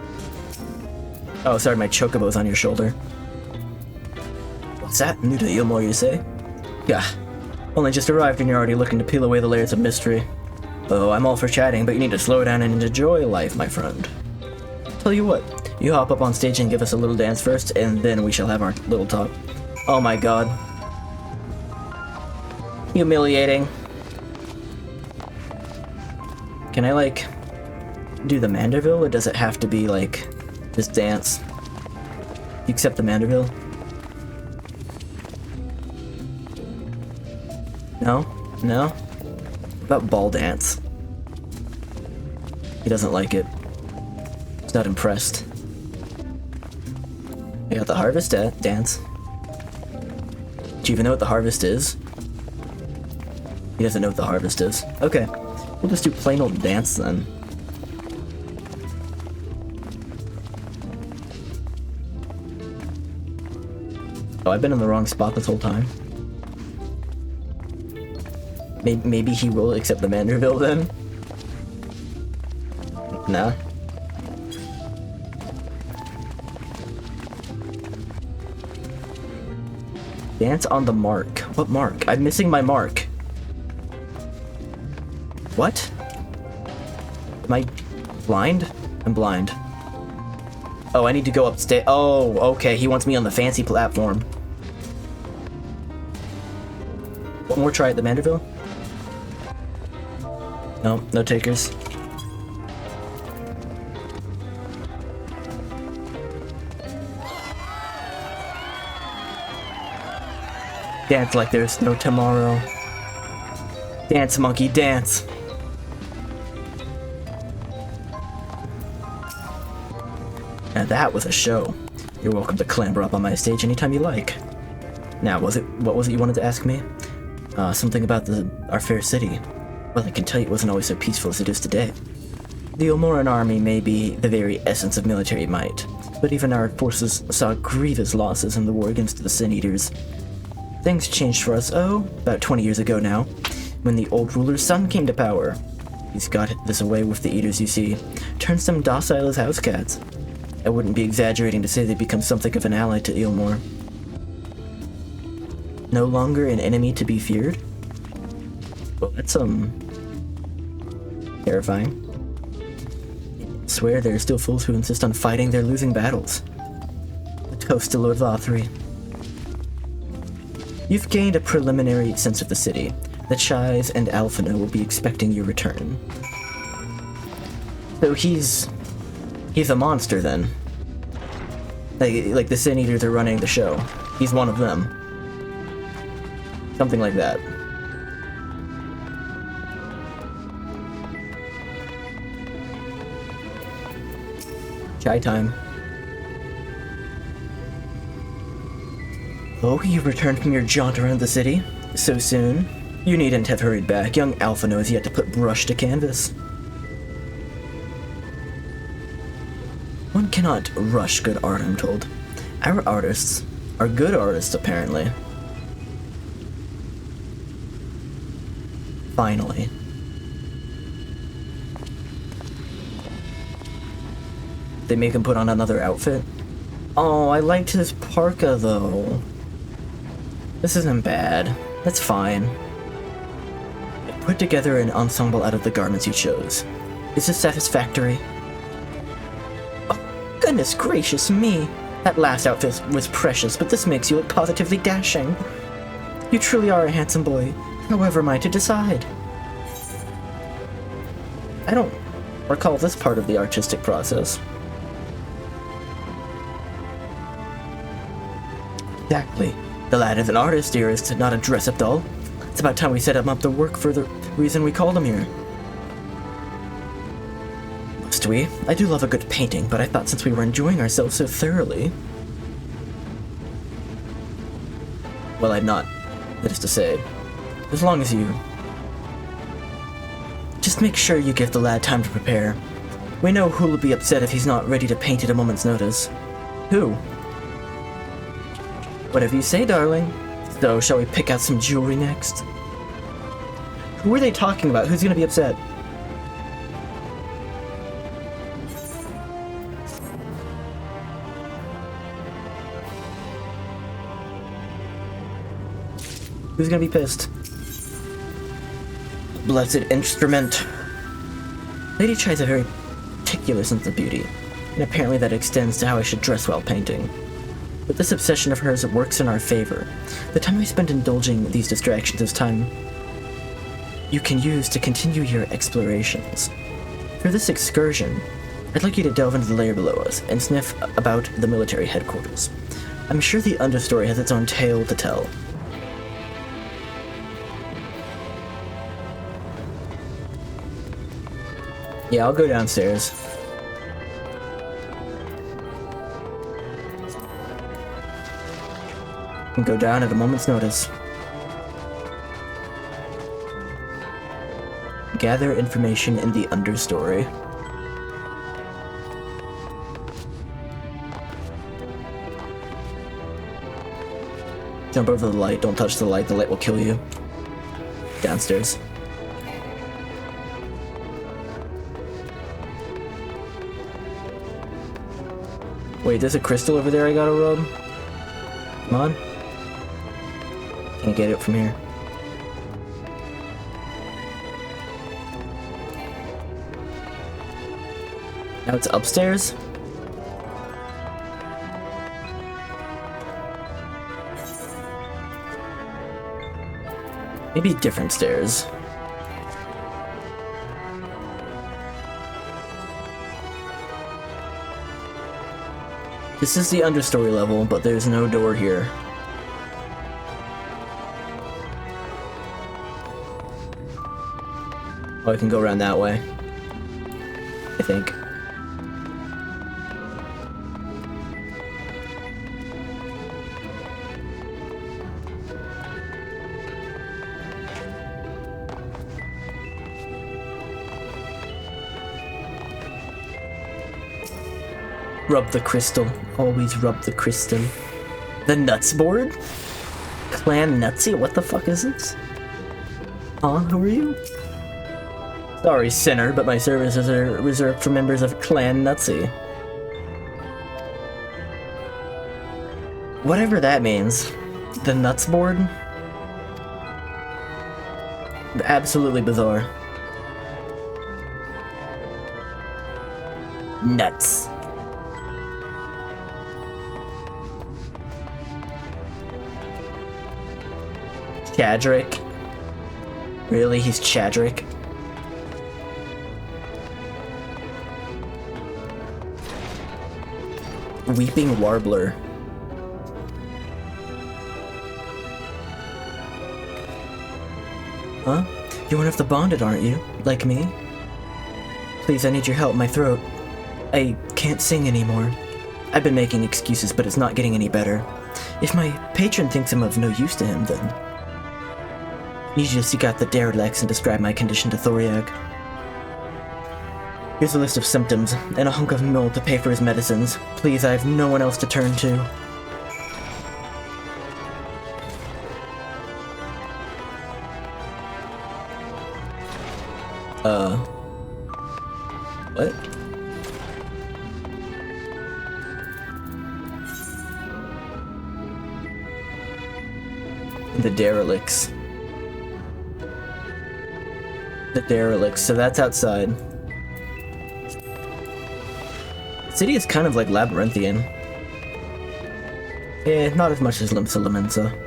Oh, sorry, my chocobo's on your shoulder. What's that? New to Eomor, you say? Yeah. Only just arrived and you're already looking to peel away the layers of mystery. Oh, I'm all for chatting, but you need to slow down and enjoy life, my friend. Tell you what, you hop up on stage and give us a little dance first, and then we shall have our little talk. Oh my god. Humiliating. Can I, like, do the Manderville, or does it have to be, like, just dance? You accept the Manderville? No? No? What about ball dance? He doesn't like it. He's not impressed. I got the harvest dance. Do you even know what the harvest is? He doesn't know what the harvest is. Okay. We'll just do plain old dance then. Oh, I've been in the wrong spot this whole time. Maybe he will accept the Manderville then? Nah. Dance on the mark. What mark? I'm missing my mark. What? Am I blind? I'm blind. Oh, I need to go upstairs. Oh, okay. He wants me on the fancy platform. One more try at the Manderville? No, no takers. Dance like there's no tomorrow. Dance, monkey, dance. Now that was a show. You're welcome to clamber up on my stage anytime you like. Now, what was it you wanted to ask me? Something about our fair city. Well, I can tell you it wasn't always so peaceful as it is today. The Eomoran army may be the very essence of military might, but even our forces saw grievous losses in the war against the Sin Eaters. Things changed for us, about 20 years ago now, when the old ruler's son came to power. He's got this away with the Eaters, you see. Turns them docile as house cats. I wouldn't be exaggerating to say they become something of an ally to Eomor. No longer an enemy to be feared? Well, that's, terrifying. I swear there are still fools who insist on fighting their losing battles. A toast to Lord Lothry. You've gained a preliminary sense of the city. The Chais and Alphino will be expecting your return. So he's a monster then. Like the Sin Eaters are running the show. He's one of them. Something like that. Chai time. Oh, you've returned from your jaunt around the city? So soon? You needn't have hurried back. Young Alphino has yet to put brush to canvas. One cannot rush good art, I'm told. Our artists are good artists, apparently. Finally. They make him put on another outfit? Oh, I liked his parka, though. This isn't bad. That's fine. Put together an ensemble out of the garments you chose. Is this satisfactory? Oh, goodness gracious me! That last outfit was precious, but this makes you look positively dashing. You truly are a handsome boy. However am I to decide? I don't recall this part of the artistic process. Exactly. The lad is an artist, dearest, not a dress-up doll. It's about time we set him up to work for the reason we called him here. Must we? I do love a good painting, but I thought since we were enjoying ourselves so thoroughly... Well, I'm not. That is to say, as long as you... Just make sure you give the lad time to prepare. We know who'll be upset if he's not ready to paint at a moment's notice. Who? Whatever you say, darling. So, shall we pick out some jewelry next? Who are they talking about? Who's gonna be upset? Who's gonna be pissed? Blessed instrument. Lady Chai has a very particular sense of beauty, and apparently that extends to how I should dress while painting. But this obsession of hers works in our favor. The time I spend indulging these distractions is time you can use to continue your explorations. For this excursion, I'd like you to delve into the layer below us and sniff about the military headquarters. I'm sure the understory has its own tale to tell. Yeah, I'll go downstairs. And go down at a moment's notice. Gather information in the understory. Jump over the light, don't touch the light will kill you. Downstairs. Wait, there's a crystal over there I gotta rub? Come on. Can't get it from here. Now it's upstairs? Maybe different stairs. This is the understory level, but there's no door here. Oh, I can go around that way. I think. Rub the crystal. Always rub the crystal. The nuts board? Clan Nutsy? What the fuck is this? Huh? Who are you? Sorry, sinner, but my services are reserved for members of Clan Nutsy. Whatever that means. The nuts board? Absolutely bizarre. Nuts. Chadrick? Really? He's Chadrick? Weeping Warbler. Huh? You're one of the bonded, aren't you? Like me? Please, I need your help. My throat. I can't sing anymore. I've been making excuses, but it's not getting any better. If my patron thinks I'm of no use to him, then I need you to seek out the derelicts and describe my condition to Thoriag. Here's a list of symptoms, and a hunk of meal to pay for his medicines. Please, I have no one else to turn to. What? The derelicts. The derelicts, so that's outside. The city is kind of like labyrinthian. Not as much as Limsa Lamensa.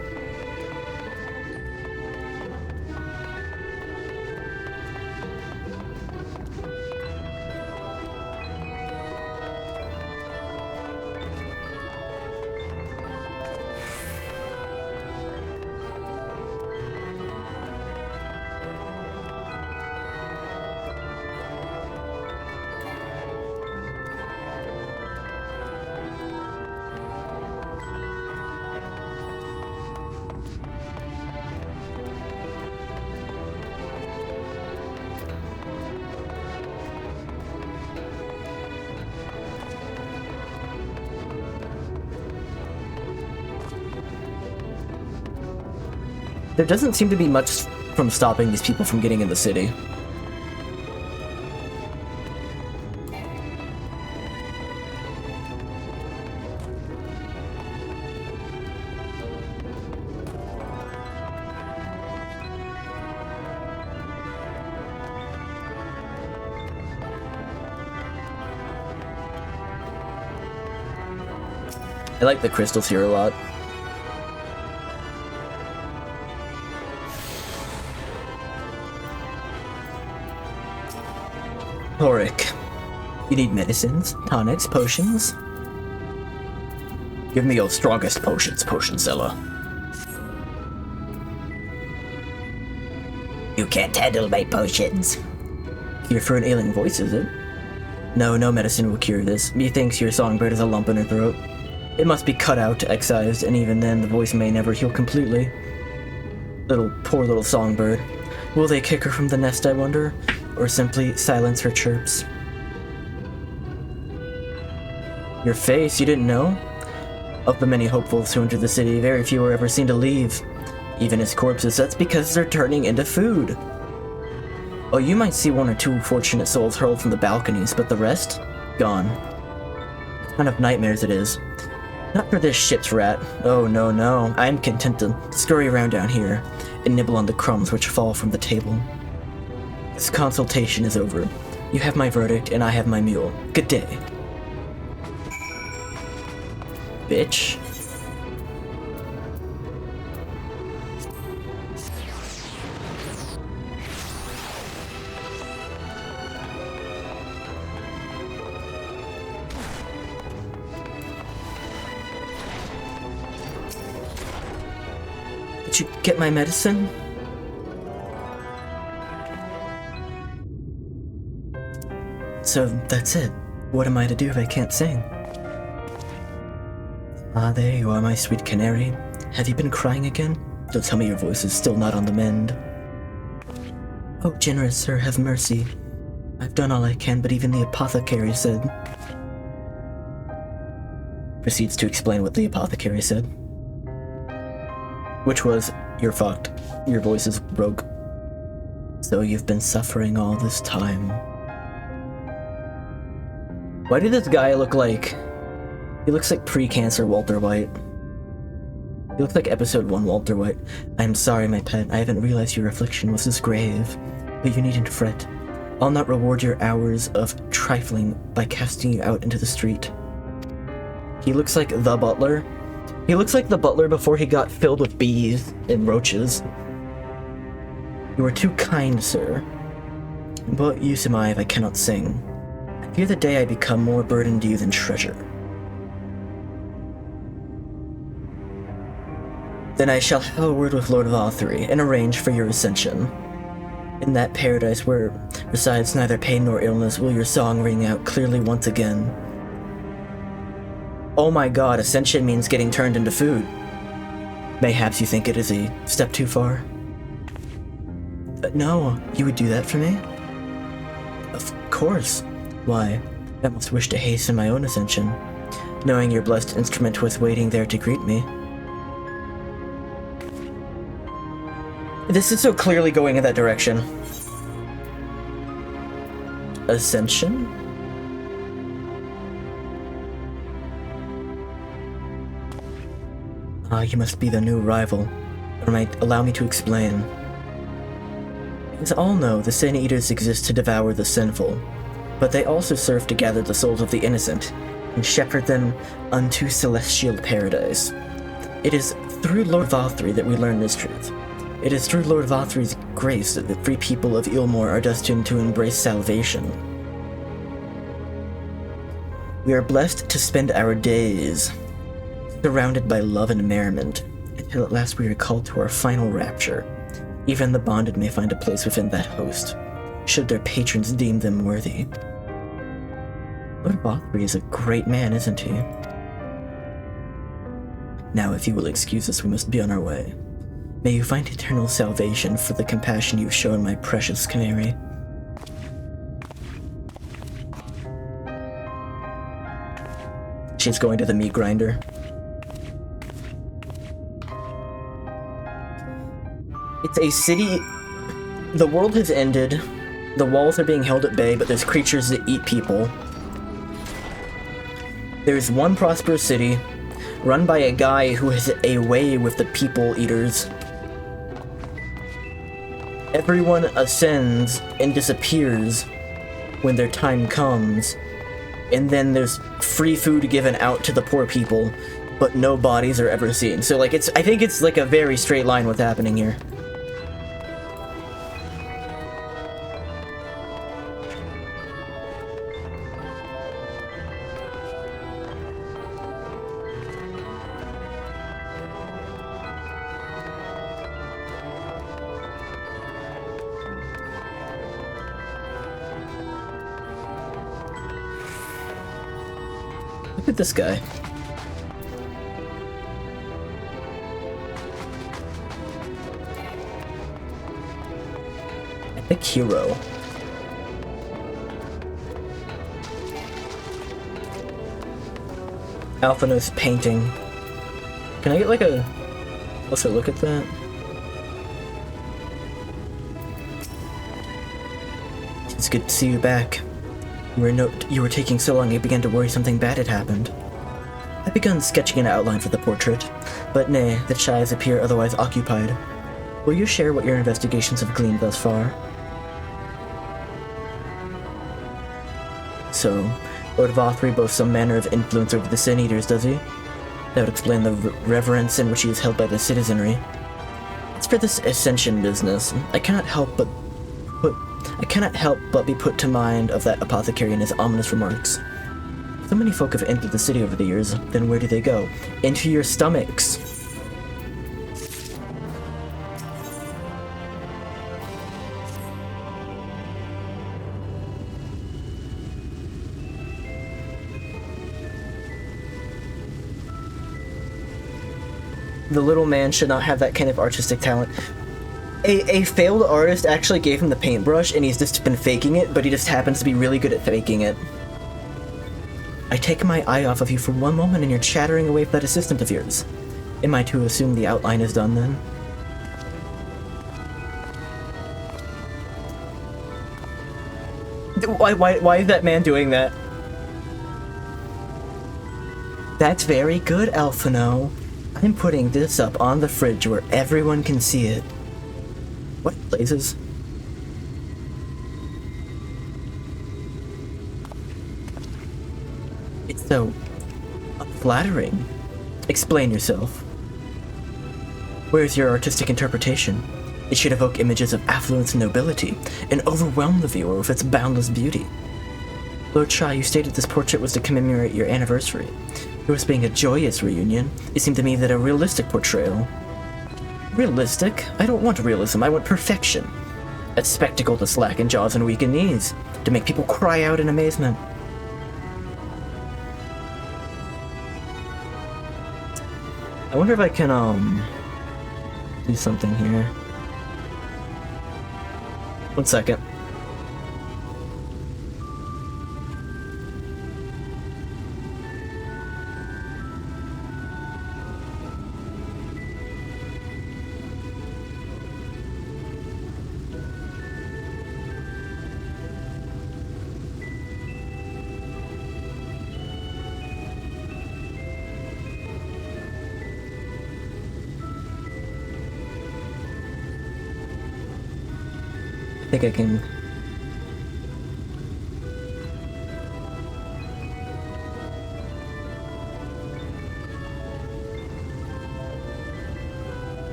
There doesn't seem to be much from stopping these people from getting in the city. I like the crystals here a lot. Horik, you need medicines, tonics, potions? Give me your strongest potions, potion seller. You can't handle my potions. Cure for an ailing voice, is it? No medicine will cure this. Methinks your songbird has a lump in her throat. It must be cut out, excised, and even then the voice may never heal completely. Poor little songbird. Will they kick her from the nest, I wonder? Or simply silence her chirps? Your face, you didn't know? Of the many hopefuls who enter the city, very few are ever seen to leave. Even as corpses, that's because they're turning into food. Oh, you might see one or two fortunate souls hurled from the balconies, but the rest? Gone. What kind of nightmares it is. Not for this ship's rat. Oh, no. I am content to scurry around down here and nibble on the crumbs which fall from the table. This consultation is over. You have my verdict, and I have my mule. Good day. Bitch. Did you get my medicine? So that's it. What am I to do if I can't sing? Ah, there you are, my sweet canary. Have you been crying again? Don't tell me your voice is still not on the mend. Oh, generous sir, have mercy. I've done all I can, but even the apothecary said... Proceeds to explain what the apothecary said. Which was, you're fucked. Your voice is broke. So you've been suffering all this time. Why did this guy look like... He looks like pre-cancer Walter White. You look like episode 1 Walter White. I am sorry, my pet. I haven't realized your affliction was this grave. But you needn't fret. I'll not reward your hours of trifling by casting you out into the street. He looks like the butler. He looks like the butler before he got filled with bees and roaches. You are too kind, sir. But use am I if I cannot sing. I fear the day I become more burden to you than treasure. Then I shall have a word with Lord Vothry and arrange for your ascension. In that paradise where resides neither pain nor illness will your song ring out clearly once again. Oh my god, ascension means getting turned into food. Mayhaps you think it is a step too far? No, you would do that for me? Of course. Why, I must wish to hasten my own ascension, knowing your blessed instrument was waiting there to greet me. This is so clearly going in that direction. Ascension? You must be the new rival. Or might allow me to explain. As all know, the Sin Eaters exist to devour the sinful, but they also serve to gather the souls of the innocent and shepherd them unto celestial paradise. It is through Lord Vothry that we learn this truth. It is through Lord Vothry's grace that the free people of Ilmore are destined to embrace salvation. We are blessed to spend our days surrounded by love and merriment, until at last we are called to our final rapture. Even the bonded may find a place within that host, should their patrons deem them worthy. Lord Vothry is a great man, isn't he? Now, if you will excuse us, we must be on our way. May you find eternal salvation for the compassion you've shown my precious canary. She's going to the meat grinder. It's a city. The world has ended. The walls are being held at bay, but there's creatures that eat people. There's one prosperous city, run by a guy who has a way with the people eaters. Everyone ascends and disappears when their time comes, and then there's free food given out to the poor people, but no bodies are ever seen. So, like, I think it's like a very straight line what's happening here. Look at this guy. Epic hero. Alphina's painting. Can I get like a closer look at that? It's good to see you back. You were taking so long I began to worry something bad had happened. I've begun sketching an outline for the portrait, but nay, the chies appear otherwise occupied. Will you share what your investigations have gleaned thus far? So, Lord Vothry boasts some manner of influence over the Sin Eaters, does he? That would explain the reverence in which he is held by the citizenry. As for this ascension business, I cannot help but be put to mind of that apothecary and his ominous remarks. So many folk have entered the city over the years, then where do they go? Into your stomachs! The little man should not have that kind of artistic talent. A failed artist actually gave him the paintbrush, and he's just been faking it, but he just happens to be really good at faking it. I take my eye off of you for one moment, and you're chattering away with that assistant of yours. Am I to assume the outline is done, then? Why is that man doing that? That's very good, Alphino. I'm putting this up on the fridge where everyone can see it. What blazes? It's so unflattering. Explain yourself. Where's your artistic interpretation? It should evoke images of affluence and nobility, and overwhelm the viewer with its boundless beauty. Lord Shah, you stated this portrait was to commemorate your anniversary. Yours being a joyous reunion, it seemed to me that a realistic portrayal... Realistic? I don't want realism, I want perfection. A spectacle to slacken jaws and weaken knees, to make people cry out in amazement. I wonder if I can, do something here. 1 second. I think I can...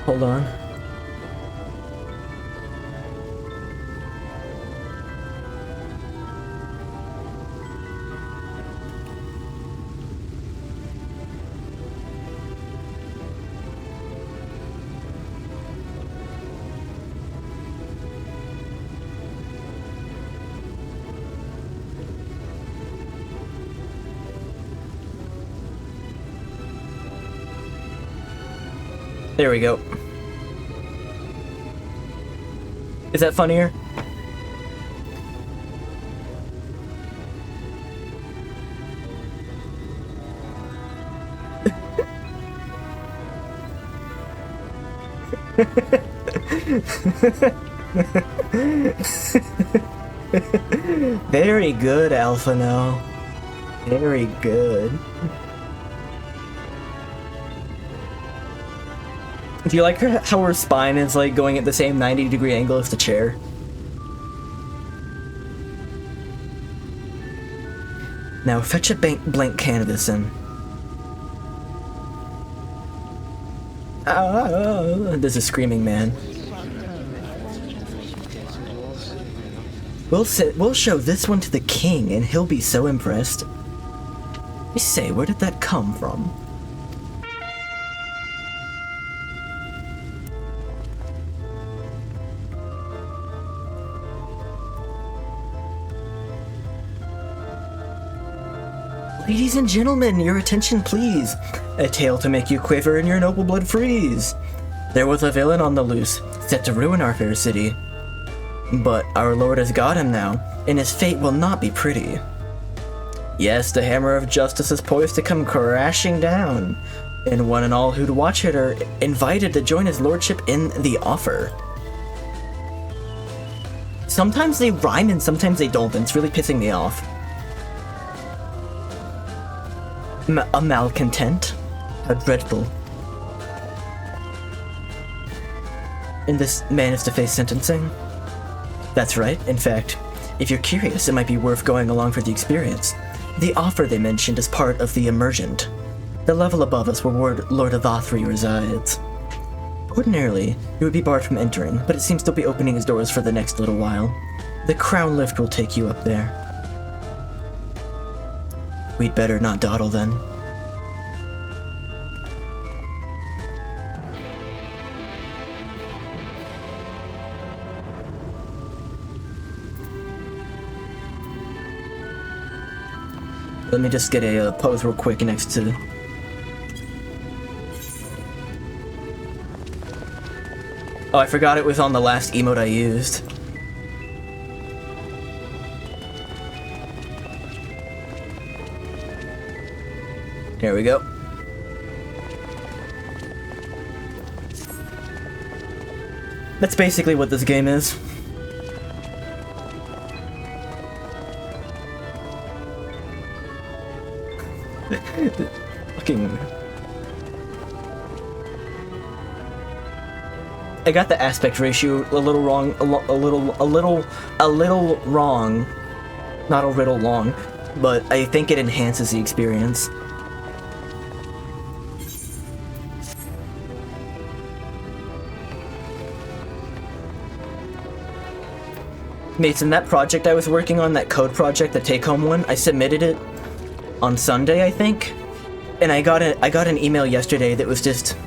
Hold on. There we go. Is that funnier? Very good, Alphano. Very good. Do you like how her spine is like going at the same 90-degree angle as the chair? Now fetch a blank canvas and... There's a screaming man. We'll show this one to the king and he'll be so impressed. I say, where did that come from? Ladies and gentlemen, your attention please. A tale to make you quiver and your noble blood freeze. There was a villain on the loose, set to ruin our fair city. But our lord has got him now, and his fate will not be pretty. Yes, the hammer of justice is poised to come crashing down, and one and all who'd watch it are invited to join his lordship in the offer. Sometimes they rhyme and sometimes they don't, and it's really pissing me off. A malcontent? How dreadful. And this man is to face sentencing? That's right. In fact, if you're curious, it might be worth going along for the experience. The offer they mentioned is part of the Emergent, the level above us where Lord Avathri resides. Ordinarily, you would be barred from entering, but it seems to be opening its doors for the next little while. The crown lift will take you up there. We'd better not dawdle then. Let me just get a pose real quick next to... Oh, I forgot it was on the last emote I used. Here we go. That's basically what this game is. working. I got the aspect ratio a little wrong, a little wrong. Not a riddle long, but I think it enhances the experience. Mason, that project I was working on, that code project, the take-home one, I submitted it on Sunday, I think, and I got an email yesterday that was just,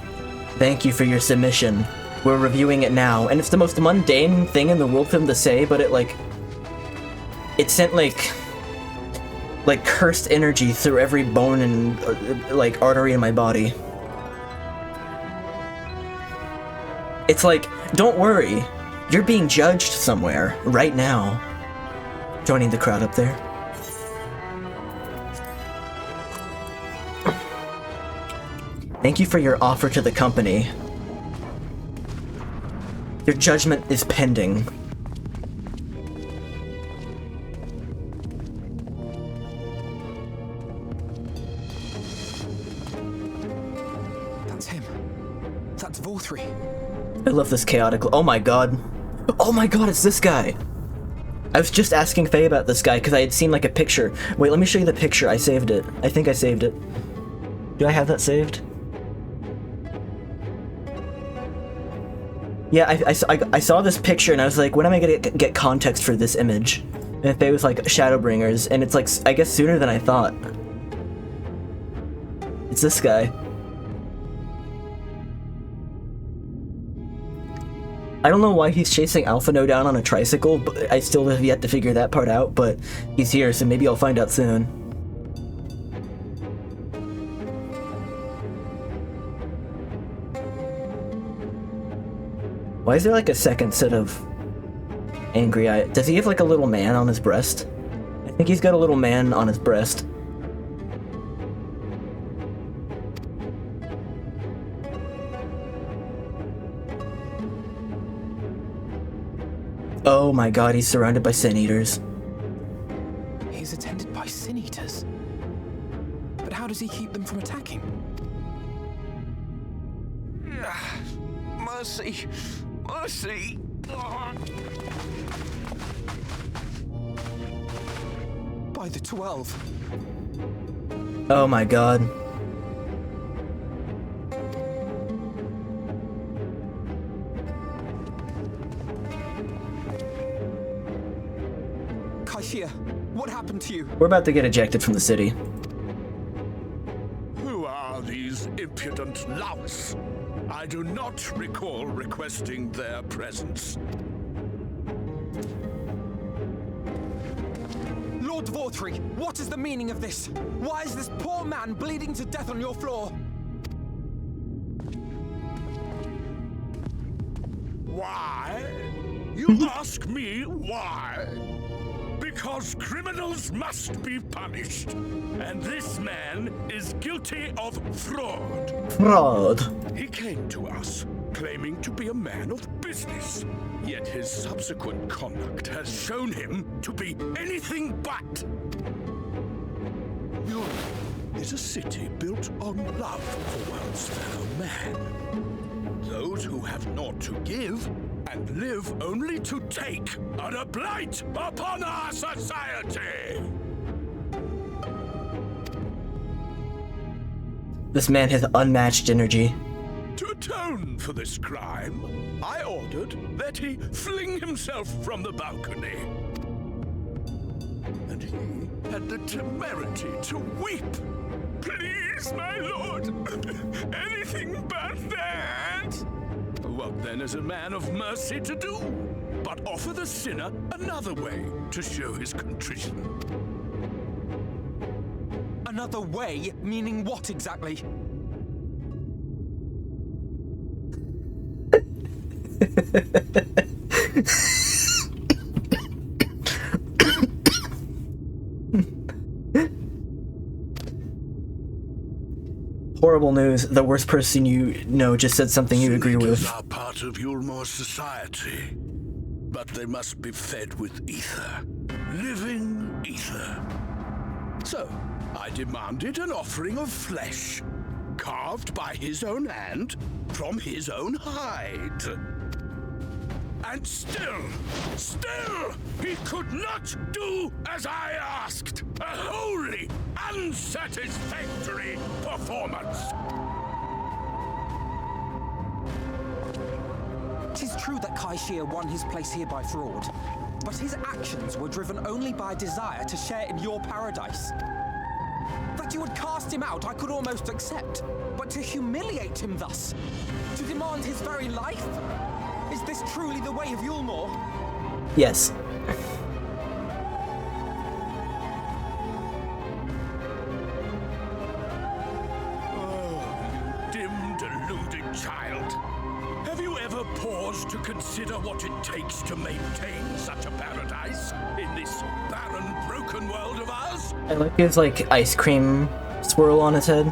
"Thank you for your submission. We're reviewing it now." And it's the most mundane thing in the world for them to say, but it sent like cursed energy through every bone and like artery in my body. It's like, don't worry, you're being judged somewhere right now. Joining the crowd up there. Thank you for your offer to the company. Your judgment is pending. That's him. That's Vorthri. I love this chaotic. Oh my god. Oh my god, it's this guy. I was just asking Faye about this guy because I had seen like a picture. Wait, let me show you the picture. I saved it. I think I saved it. Do I have that saved? Yeah, I saw this picture and I was like, when am I gonna get context for this image? And if it was like Shadowbringers, and it's like, I guess sooner than I thought. It's this guy. I don't know why he's chasing Alphino down on a tricycle, but I still have yet to figure that part out, but he's here, so maybe I'll find out soon. Why is there like a second set of angry eyes? Does he have like a little man on his breast? I think he's got a little man on his breast. Oh my god, he's surrounded by sin eaters. He's attended by sin eaters. But how does he keep them from attacking? Mercy! Mercy! By the 12. Oh my god. Kaishia, what happened to you? We're about to get ejected from the city. Who are these impudent louts? I do not recall requesting their presence. Lord Vorthri, what is the meaning of this? Why is this poor man bleeding to death on your floor? Why? You ask me why? Because criminals must be punished, and this man is guilty of fraud. Fraud. He came to us, claiming to be a man of business, yet his subsequent conduct has shown him to be anything but. Europe is a city built on love for one's fellow man. Those who have naught to give and live only to take are a blight upon our society. This man has unmatched energy. To atone for this crime, I ordered that he fling himself from the balcony. And he had the temerity to weep. Please, my lord, anything but that. What then is a man of mercy to do? But offer the sinner another way to show his contrition. Another way? Meaning what exactly? Horrible news. The worst person you know just said something you agree with. Are part of Yulmor's society, but they must be fed with ether. Living ether. So, I demanded an offering of flesh, carved by his own hand, from his own hide. And still, he could not do as I asked. A wholly unsatisfactory performance. 'Tis true that Kaishir won his place here by fraud, but his actions were driven only by a desire to share in your paradise. That you would cast him out, I could almost accept, but to humiliate him thus, to demand his very life? Is this truly the way of Yulmore? Yes. Dim, deluded child. Have you ever paused to consider what it takes to maintain such a paradise in this barren, broken world of ours? I like his, like, ice cream swirl on his head.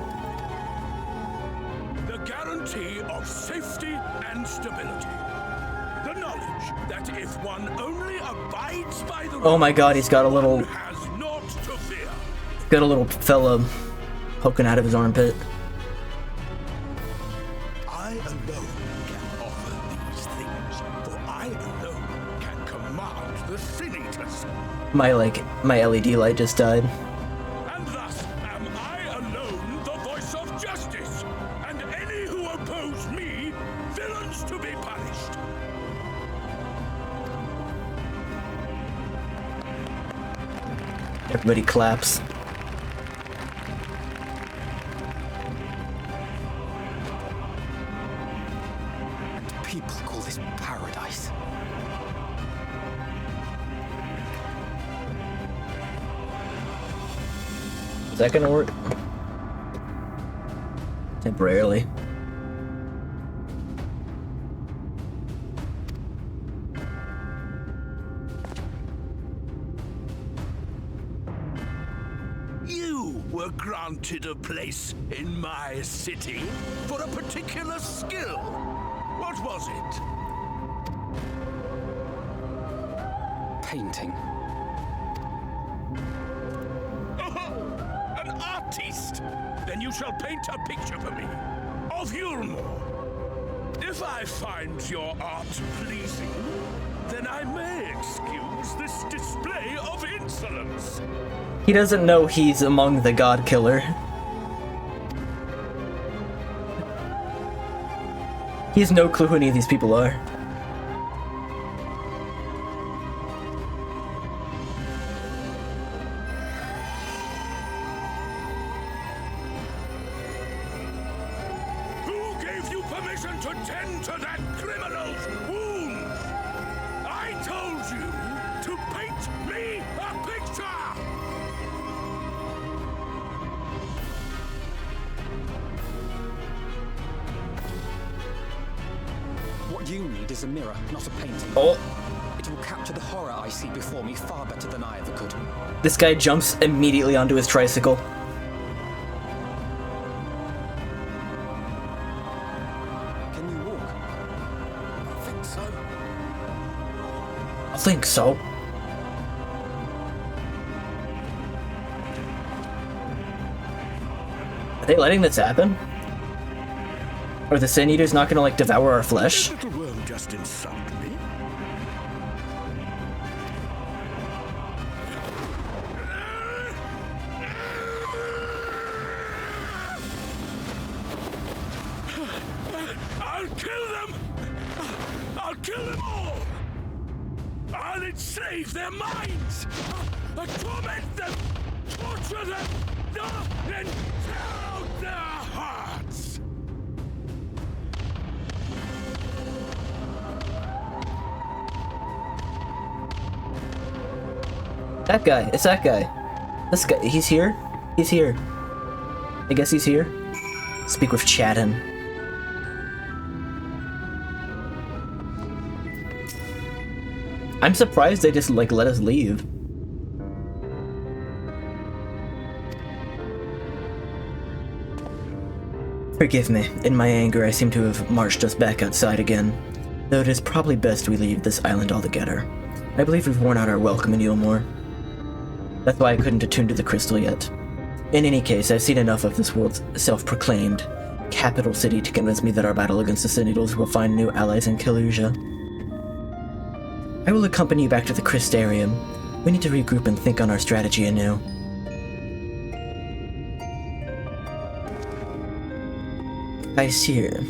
The guarantee of safety and stability. The knowledge that if one only abides by the Oh my god, he's got a little... one has not to fear. got a little fella poking out of his armpit. I alone can offer these things, for I alone can command the Sin Eaters. My LED light just died. And thus am I alone the voice of justice, and any who oppose me, villains to be punished. Everybody claps. People call this paradise. Is that gonna work? Temporarily. You were granted a place in my city for a particular skill. What was it? Painting. An artiste! Then you shall paint a picture for me of Yulmore. If I find your art pleasing, then I may excuse this display of insolence. He doesn't know he's among the God Killer. He has no clue who any of these people are. Who gave you permission to tend to that criminal's wounds? I told you to paint me a picture! What you need is a mirror, not a painting. Oh, It will capture the horror I see before me far better than I ever could. this guy jumps immediately onto his tricycle. Can you walk? I think so. I think so. Are they letting this happen? Are the Sin Eaters not gonna, like, devour our flesh? This little worm just insult me. I'll kill them! I'll kill them all! I'll enslave their minds! I'll torment them! Torture them! And tear out their hearts! That guy. It's that guy. This guy. He's here? He's here. I guess he's here. Speak with Chatham. I'm surprised they just, like, let us leave. Forgive me. In my anger, I seem to have marched us back outside again. Though it is probably best we leave this island altogether. I believe we've worn out our welcome in Yulmore. That's why I couldn't attune to the crystal yet. In any case, I've seen enough of this world's self-proclaimed capital city to convince me that our battle against the Sin Needles will find new allies in Kalusia. I will accompany you back to the Crystarium. We need to regroup and think on our strategy anew. Aesir,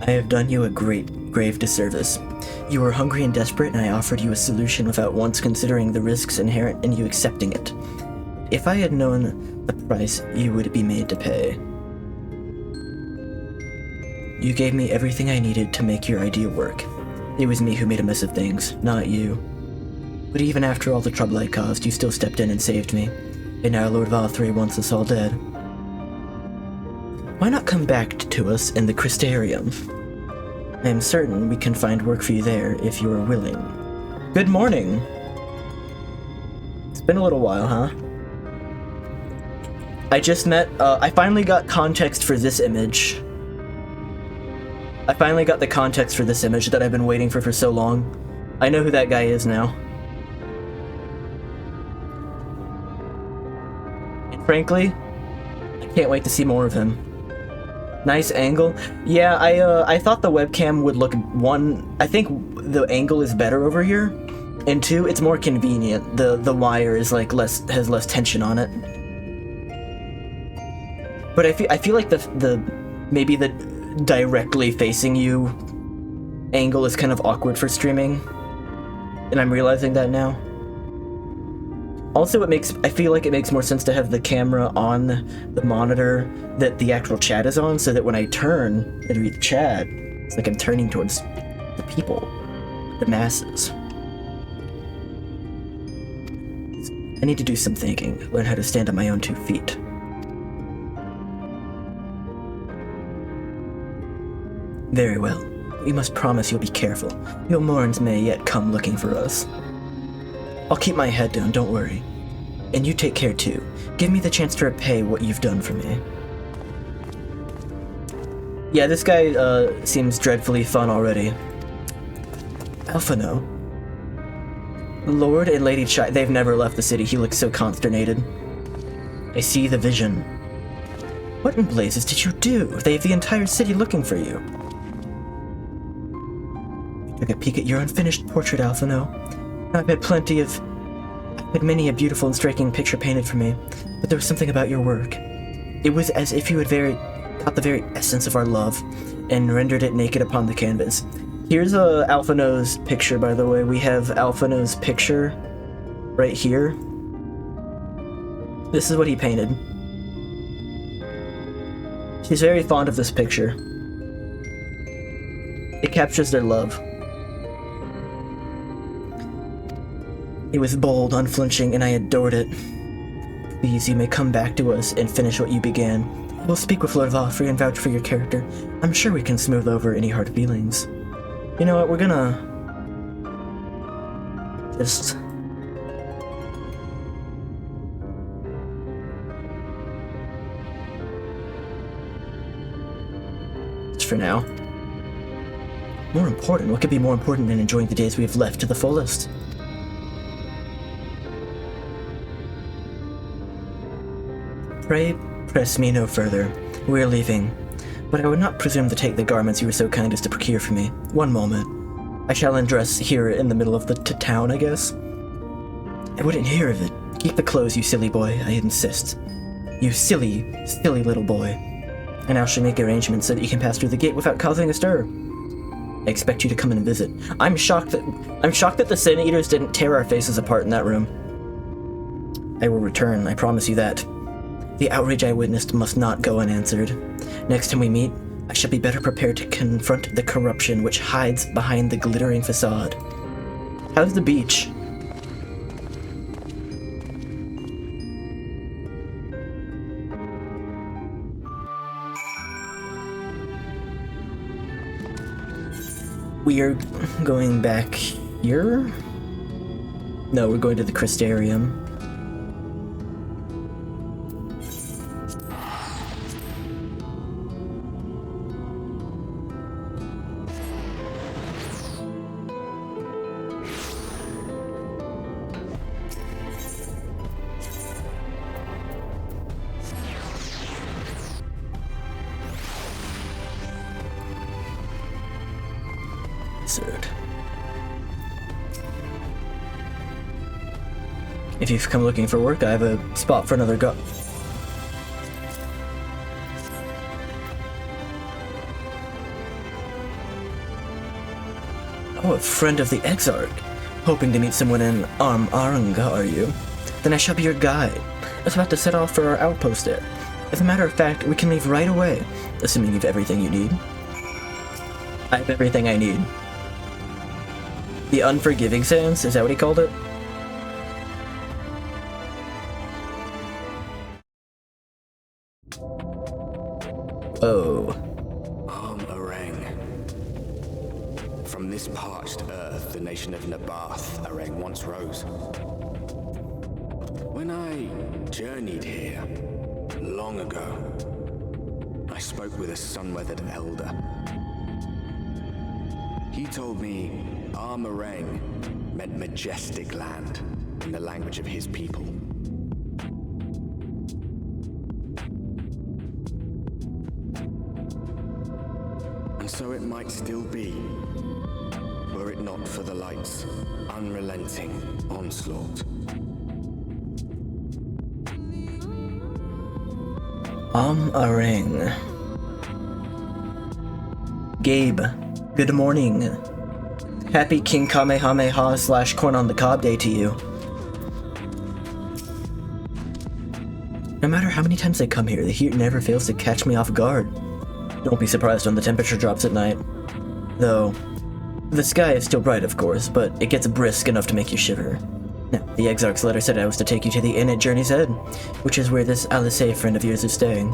I have done you a grave disservice. You were hungry and desperate, and I offered you a solution without once considering the risks inherent in you accepting it. If I had known the price you would be made to pay. You gave me everything I needed to make your idea work. It was me who made a mess of things, not you. But even after all the trouble I caused, you still stepped in and saved me. And now Lord Valthry wants us all dead. Why not come back to us in the Crystarium? I am certain we can find work for you there if you are willing. Good morning! It's been a little while, huh? I just met, I finally got context for this image. I finally got the context for this image that I've been waiting for so long. I know who that guy is now. And frankly, I can't wait to see more of him. Nice angle. Yeah, I thought the webcam would look, I think the angle is better over here, and two, it's more convenient. The wire is like has less tension on it. But I feel like maybe the directly facing you angle is kind of awkward for streaming, and I'm realizing that now. Also, I feel like it makes more sense to have the camera on the monitor that the actual chat is on, so that when I turn and read the chat, it's like I'm turning towards the people, the masses. I need to do some thinking, learn how to stand on my own 2 feet. Very well. We must promise you'll be careful. Your Morns may yet come looking for us. I'll keep my head down, don't worry. And you take care too. Give me the chance to repay what you've done for me. Yeah, this guy seems dreadfully fun already. Alphino. Lord and Lady Chai, they've never left the city. He looks so consternated. I see the vision. What in blazes did you do? They have the entire city looking for you. Took a peek at your unfinished portrait, Alphino. I've had many a beautiful and striking picture painted for me, but there was something about your work. It was as if you had caught the very essence of our love and rendered it naked upon the canvas. Here's Alphino's picture, by the way. We have Alphino's picture right here. This is what he painted. She's very fond of this picture. It captures their love. It was bold, unflinching, and I adored it. Please, you may come back to us and finish what you began. We'll speak with Lord Valthry and vouch for your character. I'm sure we can smooth over any hard feelings. You know what, we're gonna... just for now. More important? What could be more important than enjoying the days we have left to the fullest? Pray, press me no further. We're leaving. But I would not presume to take the garments you were so kind as to procure for me. One moment. I shall undress here in the middle of the town, I guess. I wouldn't hear of it. Keep the clothes, you silly boy, I insist. You silly, silly little boy. And I shall make arrangements so that you can pass through the gate without causing a stir. I expect you to come in and visit. I'm shocked that the Sin Eaters didn't tear our faces apart in that room. I will return, I promise you that. The outrage I witnessed must not go unanswered. Next time we meet, I shall be better prepared to confront the corruption which hides behind the glittering facade. How's the beach? We are going back here? No, we're going to the Crystarium. Absurd. If you've come looking for work, I have a spot for another go. Oh, a friend of the Exarch. Hoping to meet someone in Aranga, are you? Then I shall be your guide. I was about to set off for our outpost there. As a matter of fact, we can leave right away, assuming you've everything you need. I have everything I need. The Unforgiving Sands, is that what he called it? Oh. Arang. From this parched earth, the nation of Nabath, Arang once rose. When I journeyed here, long ago, I spoke with a sun-weathered elder. He told me Arang meant majestic land in the language of his people. And so it might still be, were it not for the light's unrelenting onslaught. Arang. Gabe, good morning. Happy King Kamehameha / Corn on the Cob Day to you. No matter how many times I come here, the heat never fails to catch me off guard. Don't be surprised when the temperature drops at night. Though, the sky is still bright, of course, but it gets brisk enough to make you shiver. Now, the Exarch's letter said I was to take you to the inn at Journey's End, which is where this Alisei friend of yours is staying.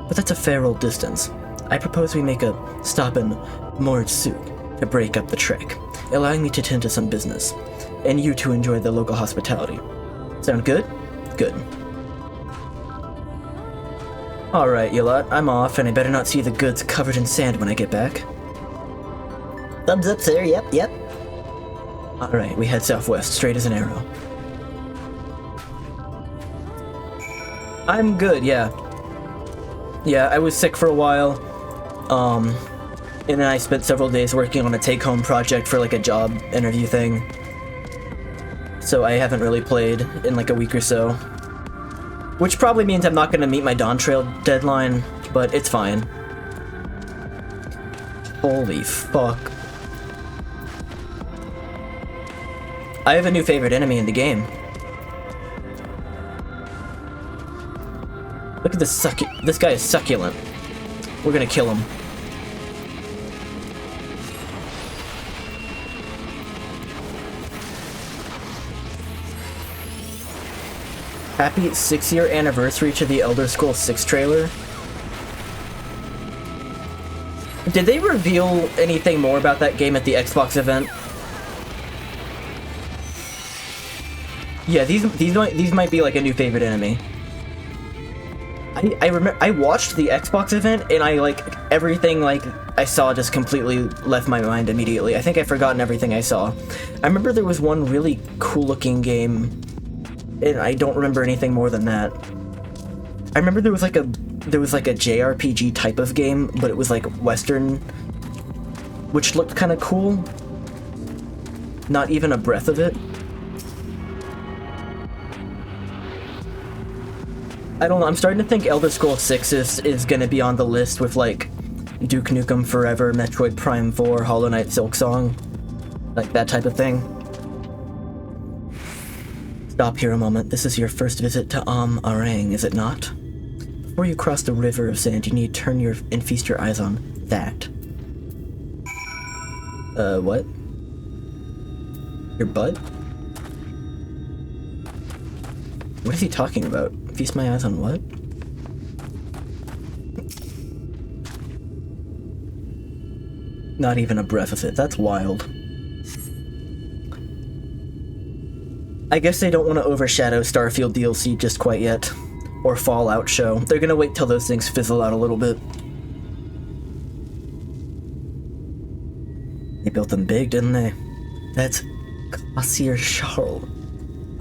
But that's a fair old distance. I propose we make a stop in Mordsuk to break up the trek, allowing me to tend to some business, and you to enjoy the local hospitality. Sound good? Good. Alright, you lot, I'm off, and I better not see the goods covered in sand when I get back. Thumbs up, sir. Yep. Alright, we head southwest, straight as an arrow. I'm good, yeah. Yeah, I was sick for a while. And then I spent several days working on a take-home project for like a job interview thing. So I haven't really played in like a week or so. Which probably means I'm not gonna meet my Dawn Trail deadline, but it's fine. Holy fuck. I have a new favorite enemy in the game. Look at this this guy is succulent. We're gonna kill him. Happy 6-year anniversary to the Elder Scrolls 6 trailer. Did they reveal anything more about that game at the Xbox event? Yeah, these might be like a new favorite enemy. I remember I watched the Xbox event and I like everything like I saw just completely left my mind immediately. I think I've forgotten everything I saw. I remember there was one really cool looking game and I don't remember anything more than that. I remember there was like a JRPG type of game, but it was like Western, which looked kind of cool. Not even a breath of it. I don't know, I'm starting to think Elder Scrolls 6 is gonna be on the list with like Duke Nukem Forever, Metroid Prime 4, Hollow Knight Silksong, like that type of thing. Stop here a moment. This is your first visit to Arang, is it not? Before you cross the river of sand, you need to turn and feast your eyes on that. What? Your butt? What is he talking about? Feast my eyes on what? Not even a breath of it. That's wild. I guess they don't want to overshadow Starfield DLC just quite yet. Or Fallout show. They're gonna wait till those things fizzle out a little bit. They built them big, didn't they? That's Qasir Sharl,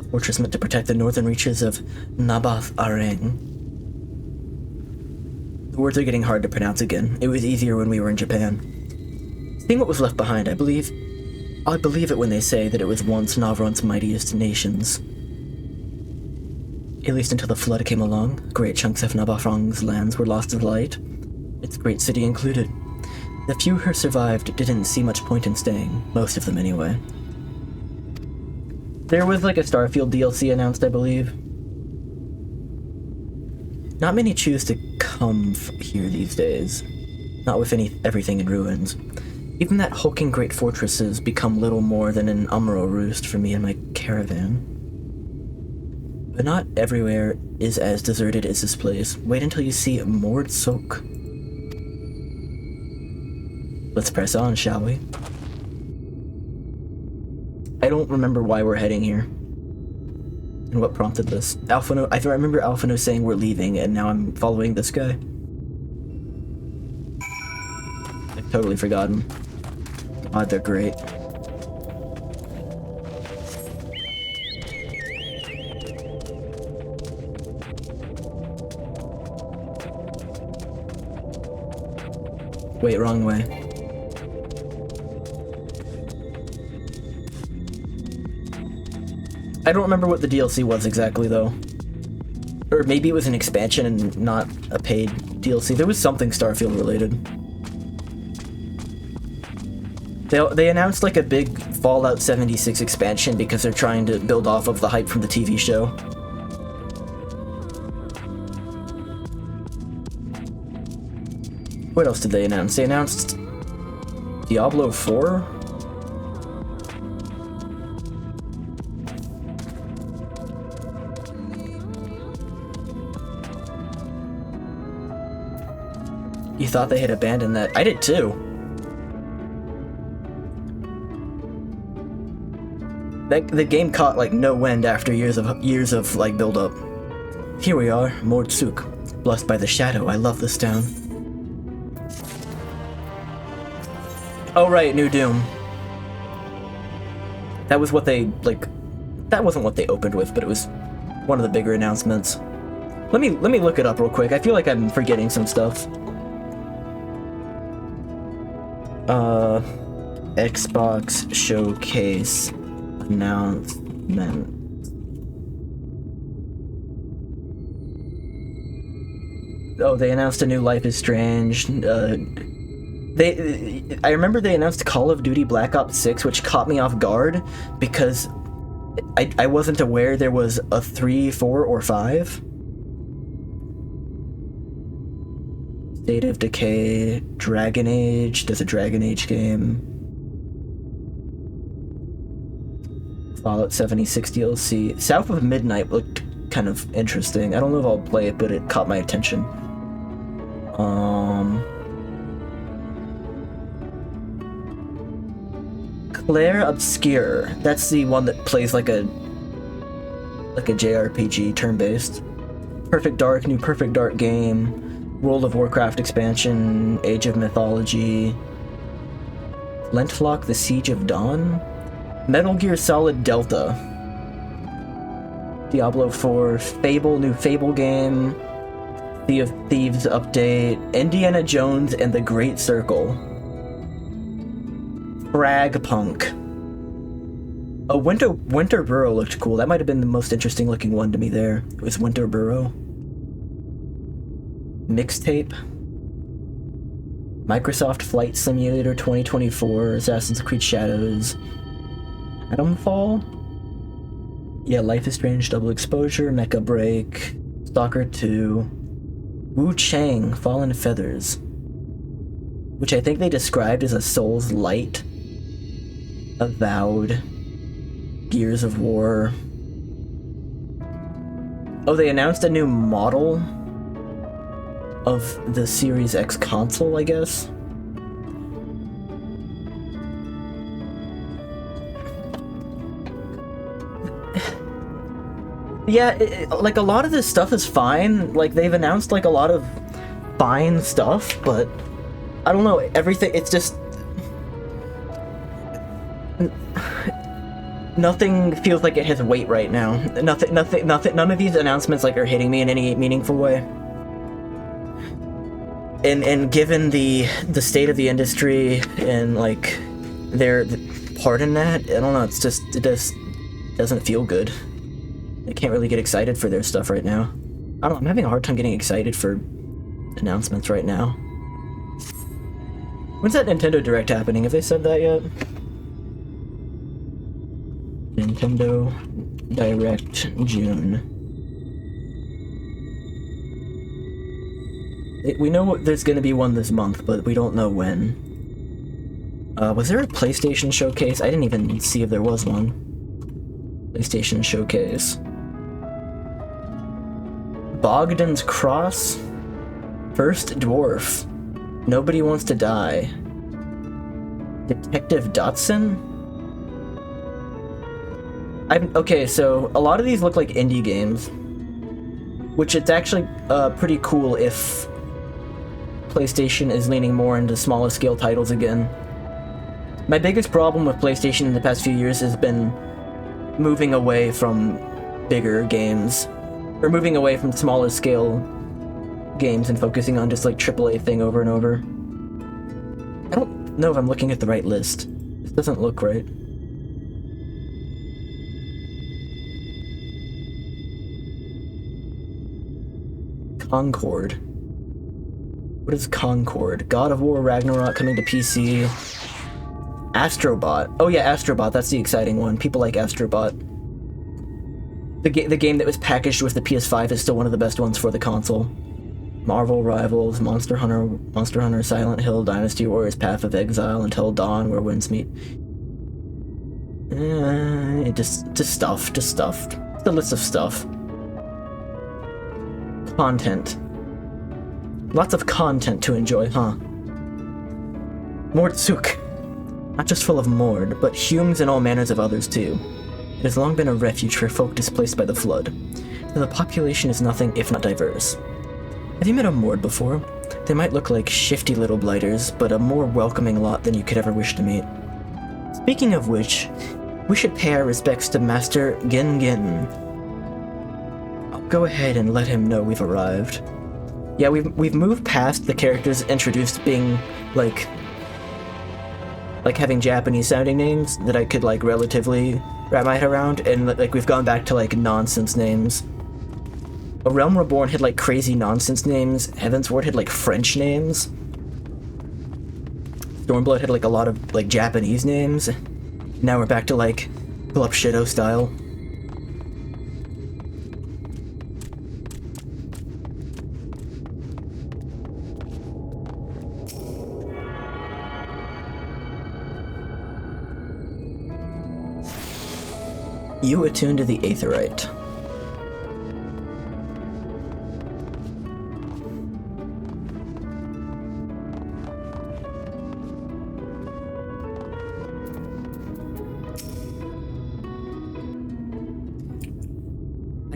a fortress meant to protect the northern reaches of Nabath Arang. The words are getting hard to pronounce again. It was easier when we were in Japan. Seeing what was left behind, I believe it when they say that it was once Navron's mightiest nations. At least until the flood came along, great chunks of Nabafrong's lands were lost to the light, its great city included. The few who survived didn't see much point in staying, most of them anyway. There was like a Starfield DLC announced, I believe. Not many choose to come here these days, not with everything in ruins. Even that hulking great fortress has become little more than an Umro roost for me and my caravan. But not everywhere is as deserted as this place. Wait until you see emet-selch. Let's press on, shall we? I don't remember why we're heading here. And what prompted this. Alphino, I remember Alphino saying we're leaving, and now I'm following this guy. I've totally forgotten. God, they're great. Wait, wrong way. I don't remember what the DLC was exactly, though. Or maybe it was an expansion and not a paid DLC. There was something Starfield related. They announced like a big Fallout 76 expansion because they're trying to build off of the hype from the TV show. What else did they announce? They announced Diablo 4? You thought they had abandoned that? I did too. The game caught like no wind after years of like build up. Here we are, emet-selch, blessed by the shadow. I love this town. Oh right, New Doom. That was what they like. That wasn't what they opened with, but it was one of the bigger announcements. Let me look it up real quick. I feel like I'm forgetting some stuff. Xbox Showcase announcement. Oh, they announced a new Life is Strange. I remember they announced Call of Duty Black Ops 6, which caught me off guard because I wasn't aware there was a 3, 4, or 5. State of Decay, Dragon Age, there's a Dragon Age game. Fallout 76 DLC. South of Midnight looked kind of interesting. I don't know if I'll play it, but it caught my attention. Claire Obscure. That's the one that plays like a JRPG, turn-based. Perfect Dark, new Perfect Dark game. World of Warcraft expansion, Age of Mythology, Lentlock, The Siege of Dawn, Metal Gear Solid Delta, Diablo 4, Fable, new Fable game, Sea of Thieves update, Indiana Jones and the Great Circle, Fragpunk. Oh, Winter Burrow looked cool. That might have been the most interesting looking one to me there. It was Winter Burrow. Mixtape, Microsoft Flight Simulator 2024, Assassin's Creed Shadows, Atomfall, yeah, Life is Strange Double Exposure, Mecha Break, Stalker 2, Wu Chang Fallen Feathers, which I think they described as a Souls Light, Avowed, Gears of War. Oh, they announced a new model of the Series X console, I guess. Yeah, like a lot of this stuff is fine. Like they've announced like a lot of fine stuff, but I don't know, everything, it's just nothing feels like it has weight right now. None of these announcements like are hitting me in any meaningful way. And given the state of the industry and like their part in that, I don't know. It just doesn't feel good. I can't really get excited for their stuff right now. I don't know. I'm having a hard time getting excited for announcements right now. When's that Nintendo Direct happening? Have they said that yet? Nintendo Direct June. We know there's gonna be one this month, but we don't know when. Was there a PlayStation showcase? I didn't even see if there was one. PlayStation showcase. Bogdan's Cross? First Dwarf. Nobody Wants to Die. Detective Dotson? Okay, so a lot of these look like indie games. Which it's actually pretty cool if PlayStation is leaning more into smaller scale titles again. My biggest problem with PlayStation in the past few years has been moving away from bigger games, or moving away from smaller scale games and focusing on just like AAA thing over and over. I don't know if I'm looking at the right list. This doesn't look right. Concord. What is Concord? God of War Ragnarok coming to PC. Astrobot. Oh yeah, Astrobot. That's the exciting one. People like Astrobot. The game that was packaged with the PS5 is still one of the best ones for the console. Marvel Rivals, Monster Hunter, Silent Hill, Dynasty Warriors, Path of Exile, Until Dawn, Where Winds Meet. Just stuff. Just a list of stuff. Content. Lots of content to enjoy, huh? Mordsuk. Not just full of Mord, but Humes and all manners of others too. It has long been a refuge for folk displaced by the flood. Though the population is nothing if not diverse. Have you met a Mord before? They might look like shifty little blighters, but a more welcoming lot than you could ever wish to meet. Speaking of which, we should pay our respects to Master Gin Gin. I'll go ahead and let him know we've arrived. Yeah, we've moved past the characters introduced being like having Japanese sounding names that I could like relatively wrap my head around, and like we've gone back to like nonsense names. A Realm Reborn had like crazy nonsense names. Heavensward had like French names. Stormblood had like a lot of like Japanese names. Now we're back to like pull up Shido style. You attune to the Aetherite.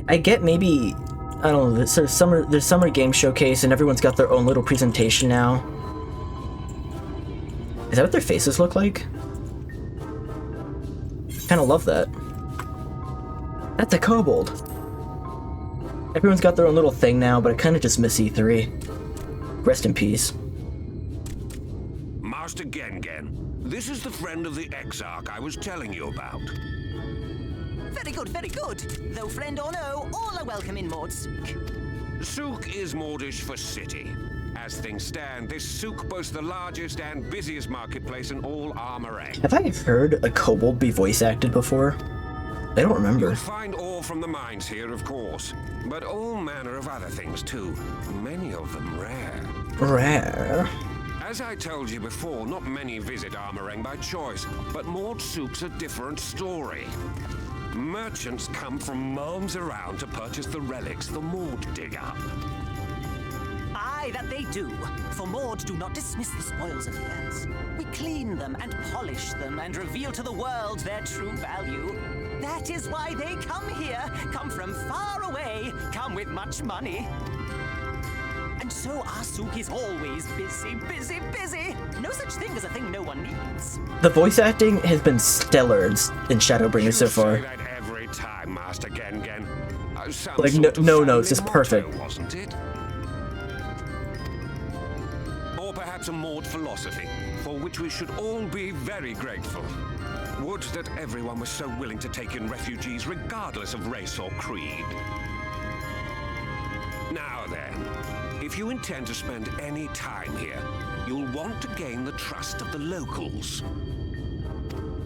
I get maybe, I don't know, there's summer game showcase and everyone's got their own little presentation now. Is that what their faces look like? Kinda love that. That's a kobold. Everyone's got their own little thing now, but I kinda just miss E3. Rest in peace. Master Gengen, this is the friend of the Exarch I was telling you about. Very good, very good. Though friend or no, all are welcome in Mordsuk. Souk is Mordish for city. As things stand, this souk boasts the largest and busiest marketplace in all Armorang. Have I heard a kobold be voice acted before? I don't remember. You'll find ore from the mines here, of course, but all manner of other things too. Many of them rare. Rare? As I told you before, not many visit Armorang by choice, but Mordsouk's a different story. Merchants come from miles around to purchase the relics the Mord dig up. Aye, that they do. For Mord do not dismiss the spoils of the earth. We clean them and polish them and reveal to the world their true value. That is why they come here, come from far away, come with much money. And so our souk is always busy, busy, busy. No such thing as a thing no one needs. The voice acting has been stellar in Shadowbringers so far. Say that every time, Master Gengen. Like no notes, just perfect. Wasn't it? we should all be very grateful. Would that everyone was so willing to take in refugees regardless of race or creed. Now then, if you intend to spend any time here, you'll want to gain the trust of the locals.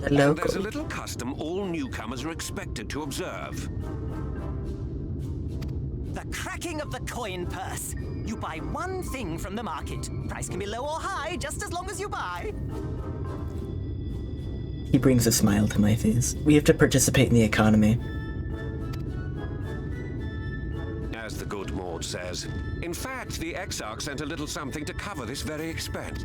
And there's a little custom all newcomers are expected to observe. The cracking of the coin purse. You buy one thing from the market. Price can be low or high, just as long as you buy. He brings a smile to my face. We have to participate in the economy. As the good Maud says, in fact, the Exarch sent a little something to cover this very expense.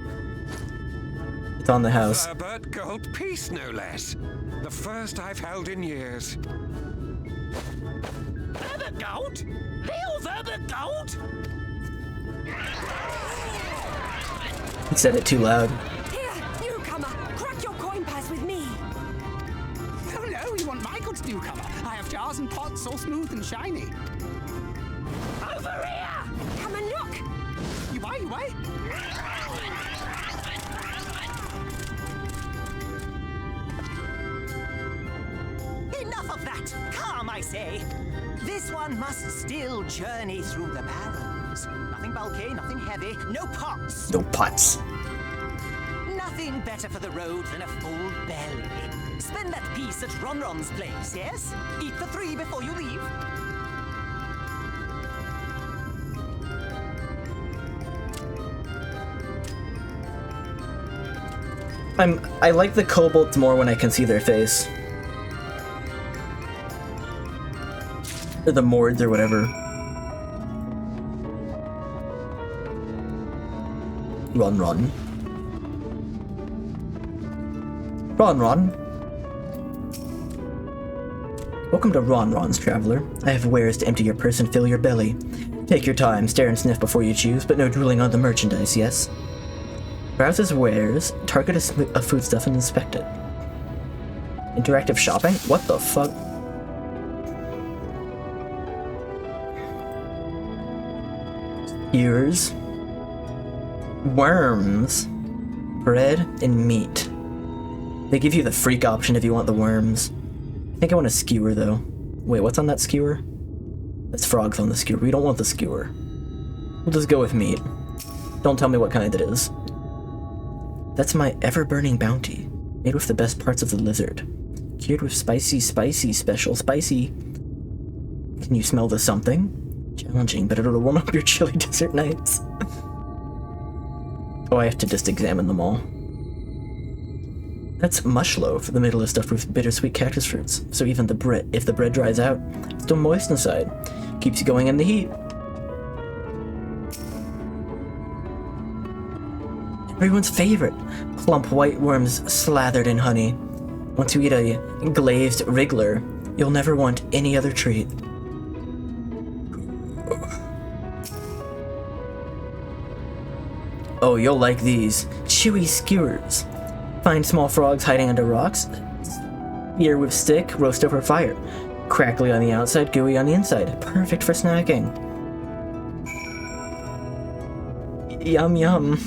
It's on the house. Herbert gold piece, no less. The first I've held in years. Herbert gold? Real Herbert gold? He said it too loud. Here, newcomer, crack your coin purse with me. Oh no, you want my goods, newcomer? I have jars and pots all smooth and shiny. Over here! Come and look! You buy? Enough of that! Calm, I say! This one must still journey through the barrels. Nothing bulky, nothing heavy, no pots. No pots. Nothing better for the road than a full belly. Spend that piece at Ronron's place, yes? Eat the 3 before you leave. I like the kobolds more when I can see their face. Or the Mords or whatever. Ron. Welcome to Ron's, traveler. I have wares to empty your purse and fill your belly. Take your time, stare and sniff before you choose, but no drooling on the merchandise, yes? Browse his wares, target a foodstuff, and inspect it. Interactive shopping? What the fuck? Skewers. Worms. Bread and meat. They give you the freak option if you want the worms. I think I want a skewer, though. Wait, what's on that skewer? That's frogs on the skewer. We don't want the skewer. We'll just go with meat. Don't tell me what kind it is. That's my ever-burning bounty, made with the best parts of the lizard. Cured with spicy, special spicy. Can you smell the something? Challenging, but it'll warm up your chilly desert nights. Oh, I have to just examine them all. That's mush loaf. The middle is stuffed with bittersweet cactus fruits, so even if the bread dries out, it's still moist inside. Keeps you going in the heat. Everyone's favorite, plump white worms slathered in honey. Once you eat a glazed wriggler, you'll never want any other treat. Oh, you'll like these. Chewy skewers. Find small frogs hiding under rocks. Sear with stick, roast over fire. Crackly on the outside, gooey on the inside. Perfect for snacking. Yum yum.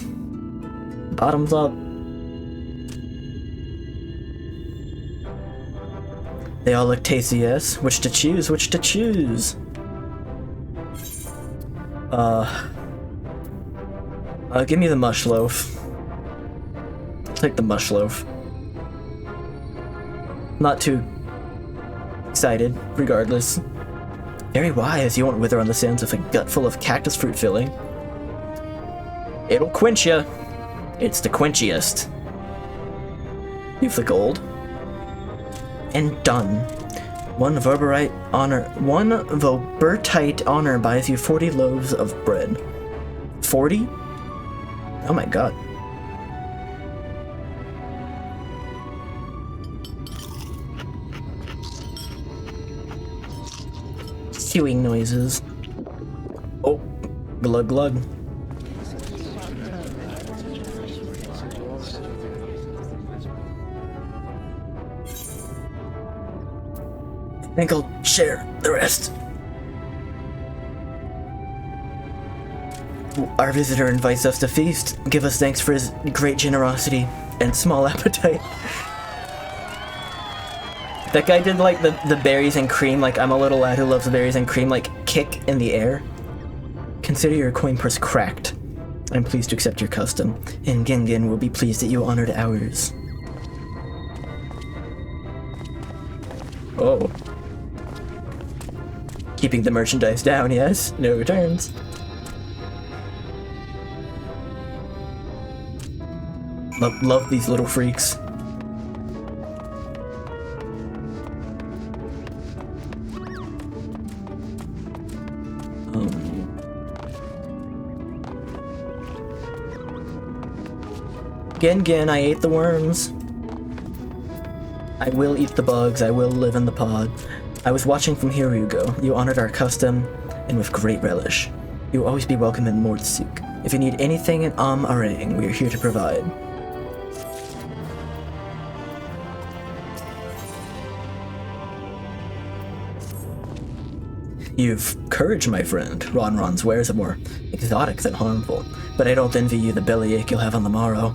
Bottoms up. They all look tasty, yes? Which to choose? Give me the mush loaf. I'll take the mush loaf. Not too excited, regardless. Very wise, you won't wither on the sands with a gut full of cactus fruit filling. It'll quench ya. It's the quenchiest. You've the gold. And done. One Verberite honor buys you 40 loaves of bread. 40? Oh my god. Chewing noises. Oh, glug glug. I think I'll share the rest. Our visitor invites us to feast. Give us thanks for his great generosity. and small appetite. That guy did like the berries and cream, like I'm a little lad who loves berries and cream, like kick in the air. Consider your coin purse cracked. I'm pleased to accept your custom, and Gengen will be pleased that you honored ours. Oh. Keeping the merchandise down, yes? No returns. Love these little freaks. Gengen, I ate the worms. I will eat the bugs, I will live in the pod. I was watching from here you go. You honored our custom, and with great relish. You will always be welcome in Mordsuk. If you need anything in Arang, we are here to provide. You've courage, my friend. Ronron's wares are more exotic than harmful, but I don't envy you the bellyache you'll have on the morrow.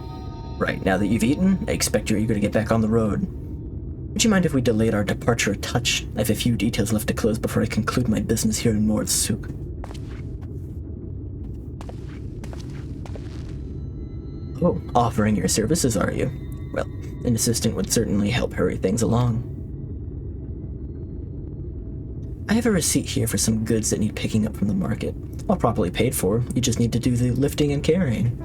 Right, now that you've eaten, I expect you're eager to get back on the road. Would you mind if we delayed our departure a touch? I have a few details left to close before I conclude my business here in Mordsuk. Oh, offering your services, are you? Well, an assistant would certainly help hurry things along. I have a receipt here for some goods that need picking up from the market. All properly paid for, you just need to do the lifting and carrying.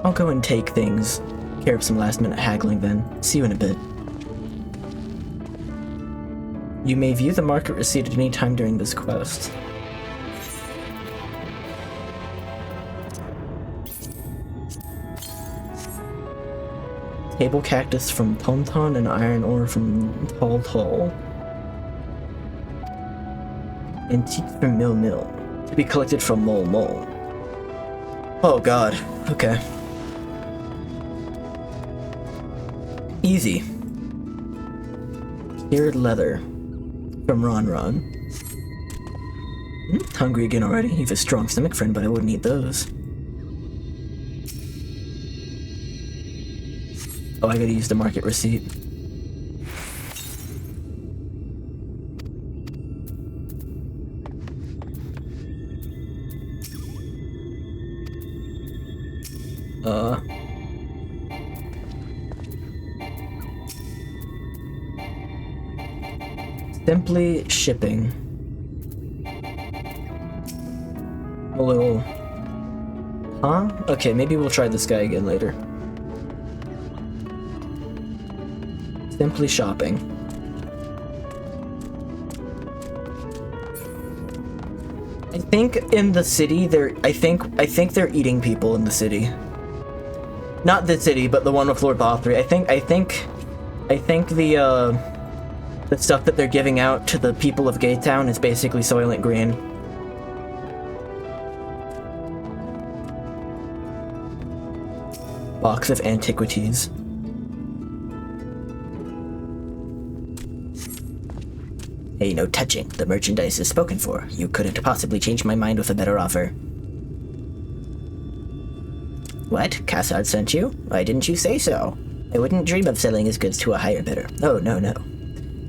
I'll go and take things. Care of some last-minute haggling then. See you in a bit. You may view the market receipt at any time during this quest. Table cactus from Tonton and iron ore from Tall Tall. Antique from Mill Mill. To be collected from Mole Mole. Oh god. Okay. Easy. Cured leather from Ron. Hungry again already? You have a strong stomach, friend, but I wouldn't eat those. Oh, I gotta use the market receipt. Simply shipping. A little... Huh? Okay, maybe we'll try this guy again later. Simply shopping. I think in the city I think they're eating people in the city. Not the city, but the one with Lord Bothry. I think the stuff that they're giving out to the people of Gaytown is basically Soylent Green. Box of antiquities. Hey, no touching. The merchandise is spoken for. You couldn't possibly change my mind with a better offer. What? Cassard sent you? Why didn't you say so? I wouldn't dream of selling his goods to a higher bidder. Oh, no.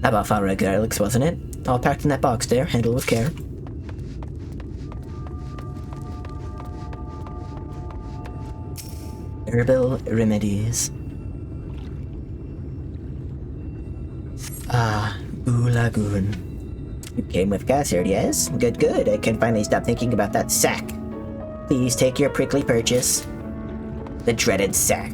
Abafara garlics, wasn't it? All packed in that box there. Handle with care. Herbal remedies. Ah, Ulagoon. You came with Cassard, yes? Good. I can finally stop thinking about that sack. Please take your prickly purchase. The dreaded sack.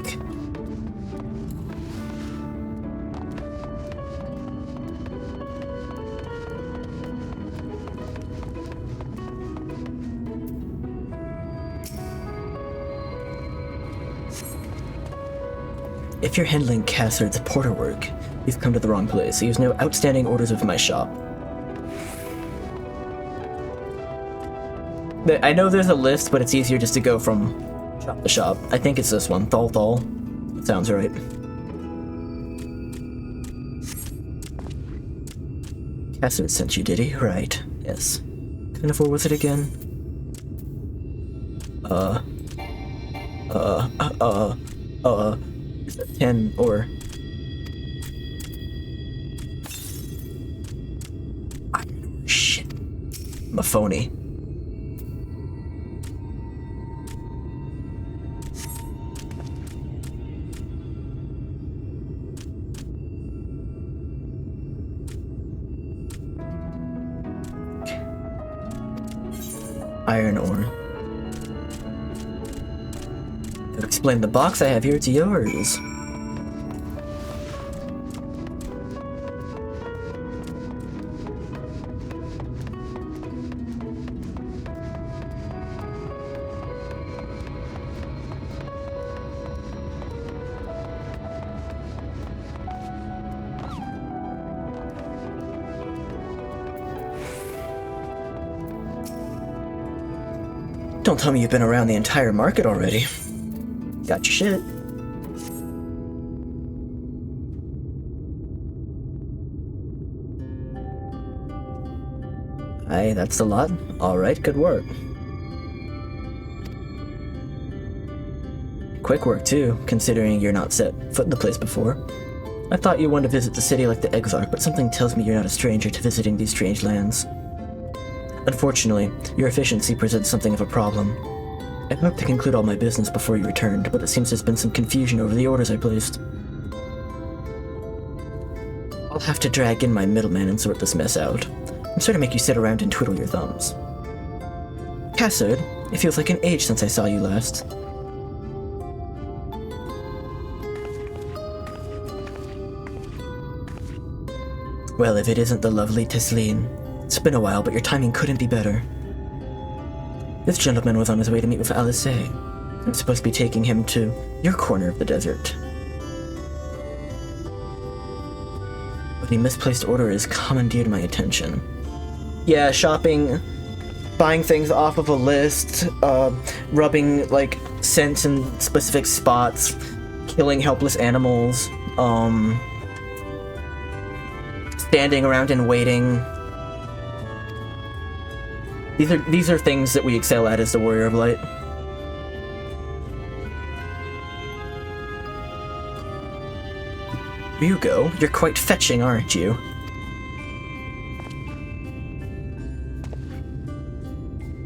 If you're handling Cassard's porter work, you've come to the wrong place. He has no outstanding orders with my shop. I know there's a list, but it's easier just to go from shop to shop. I think it's this one, Thal. Sounds right. Cassard sent you, did he? Right, yes. Kind of, what was it again? 10 or... Shit. I'm a phony. Iron ore. To explain the box I have here, it's yours. Don't tell me you've been around the entire market already. Got your shit. Aye, that's a lot. Alright, good work. Quick work too, considering you're not set foot in the place before. I thought you wanted to visit the city like the Exarch, but something tells me you're not a stranger to visiting these strange lands. Unfortunately, your efficiency presents something of a problem. I hoped to conclude all my business before you returned, but it seems there's been some confusion over the orders I placed. I'll have to drag in my middleman and sort this mess out. I'm sorry to make you sit around and twiddle your thumbs. Cassard, it feels like an age since I saw you last. Well, if it isn't the lovely Teslin. It's been a while, but your timing couldn't be better. This gentleman was on his way to meet with Alice. I'm supposed to be taking him to your corner of the desert. But a misplaced order has commandeered my attention. Yeah, shopping, buying things off of a list, rubbing, like, scents in specific spots, killing helpless animals, standing around and waiting. These are things that we excel at as the Warrior of Light. Ryugo, you're quite fetching, aren't you?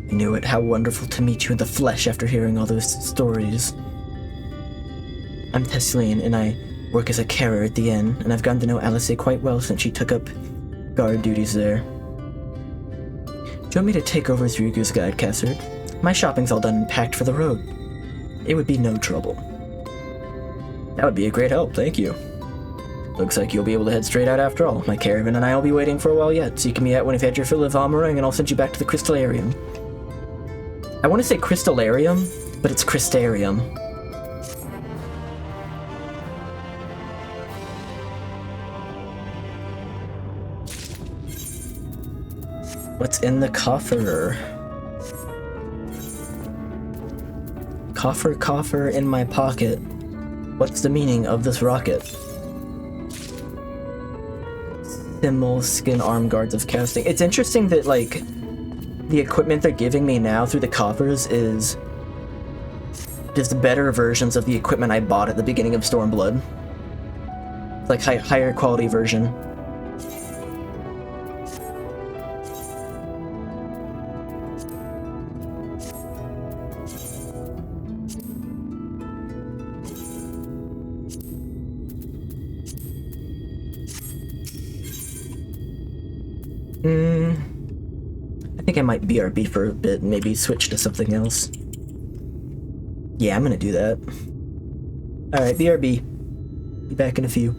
I knew it. How wonderful to meet you in the flesh after hearing all those stories. I'm Teslin, and I work as a carer at the inn, and I've gotten to know Alice quite well since she took up guard duties there. Do you want me to take over as Ryugu's guide, Cassard? My shopping's all done and packed for the road. It would be no trouble. That would be a great help, thank you. Looks like you'll be able to head straight out after all. My caravan and I will be waiting for a while yet, so you can be out when you've had your fill of Almarang, and I'll send you back to the Crystallarium. I want to say Crystallarium, but it's Crystarium. What's in the coffer? Coffer in my pocket. What's the meaning of this rocket? Symbol, skin, arm guards of casting. It's interesting that, like, the equipment they're giving me now through the coffers is just better versions of the equipment I bought at the beginning of Stormblood. It's like higher quality version. I think I might BRB for a bit and maybe switch to something else. Yeah, I'm gonna do that. Alright, BRB. Be back in a few.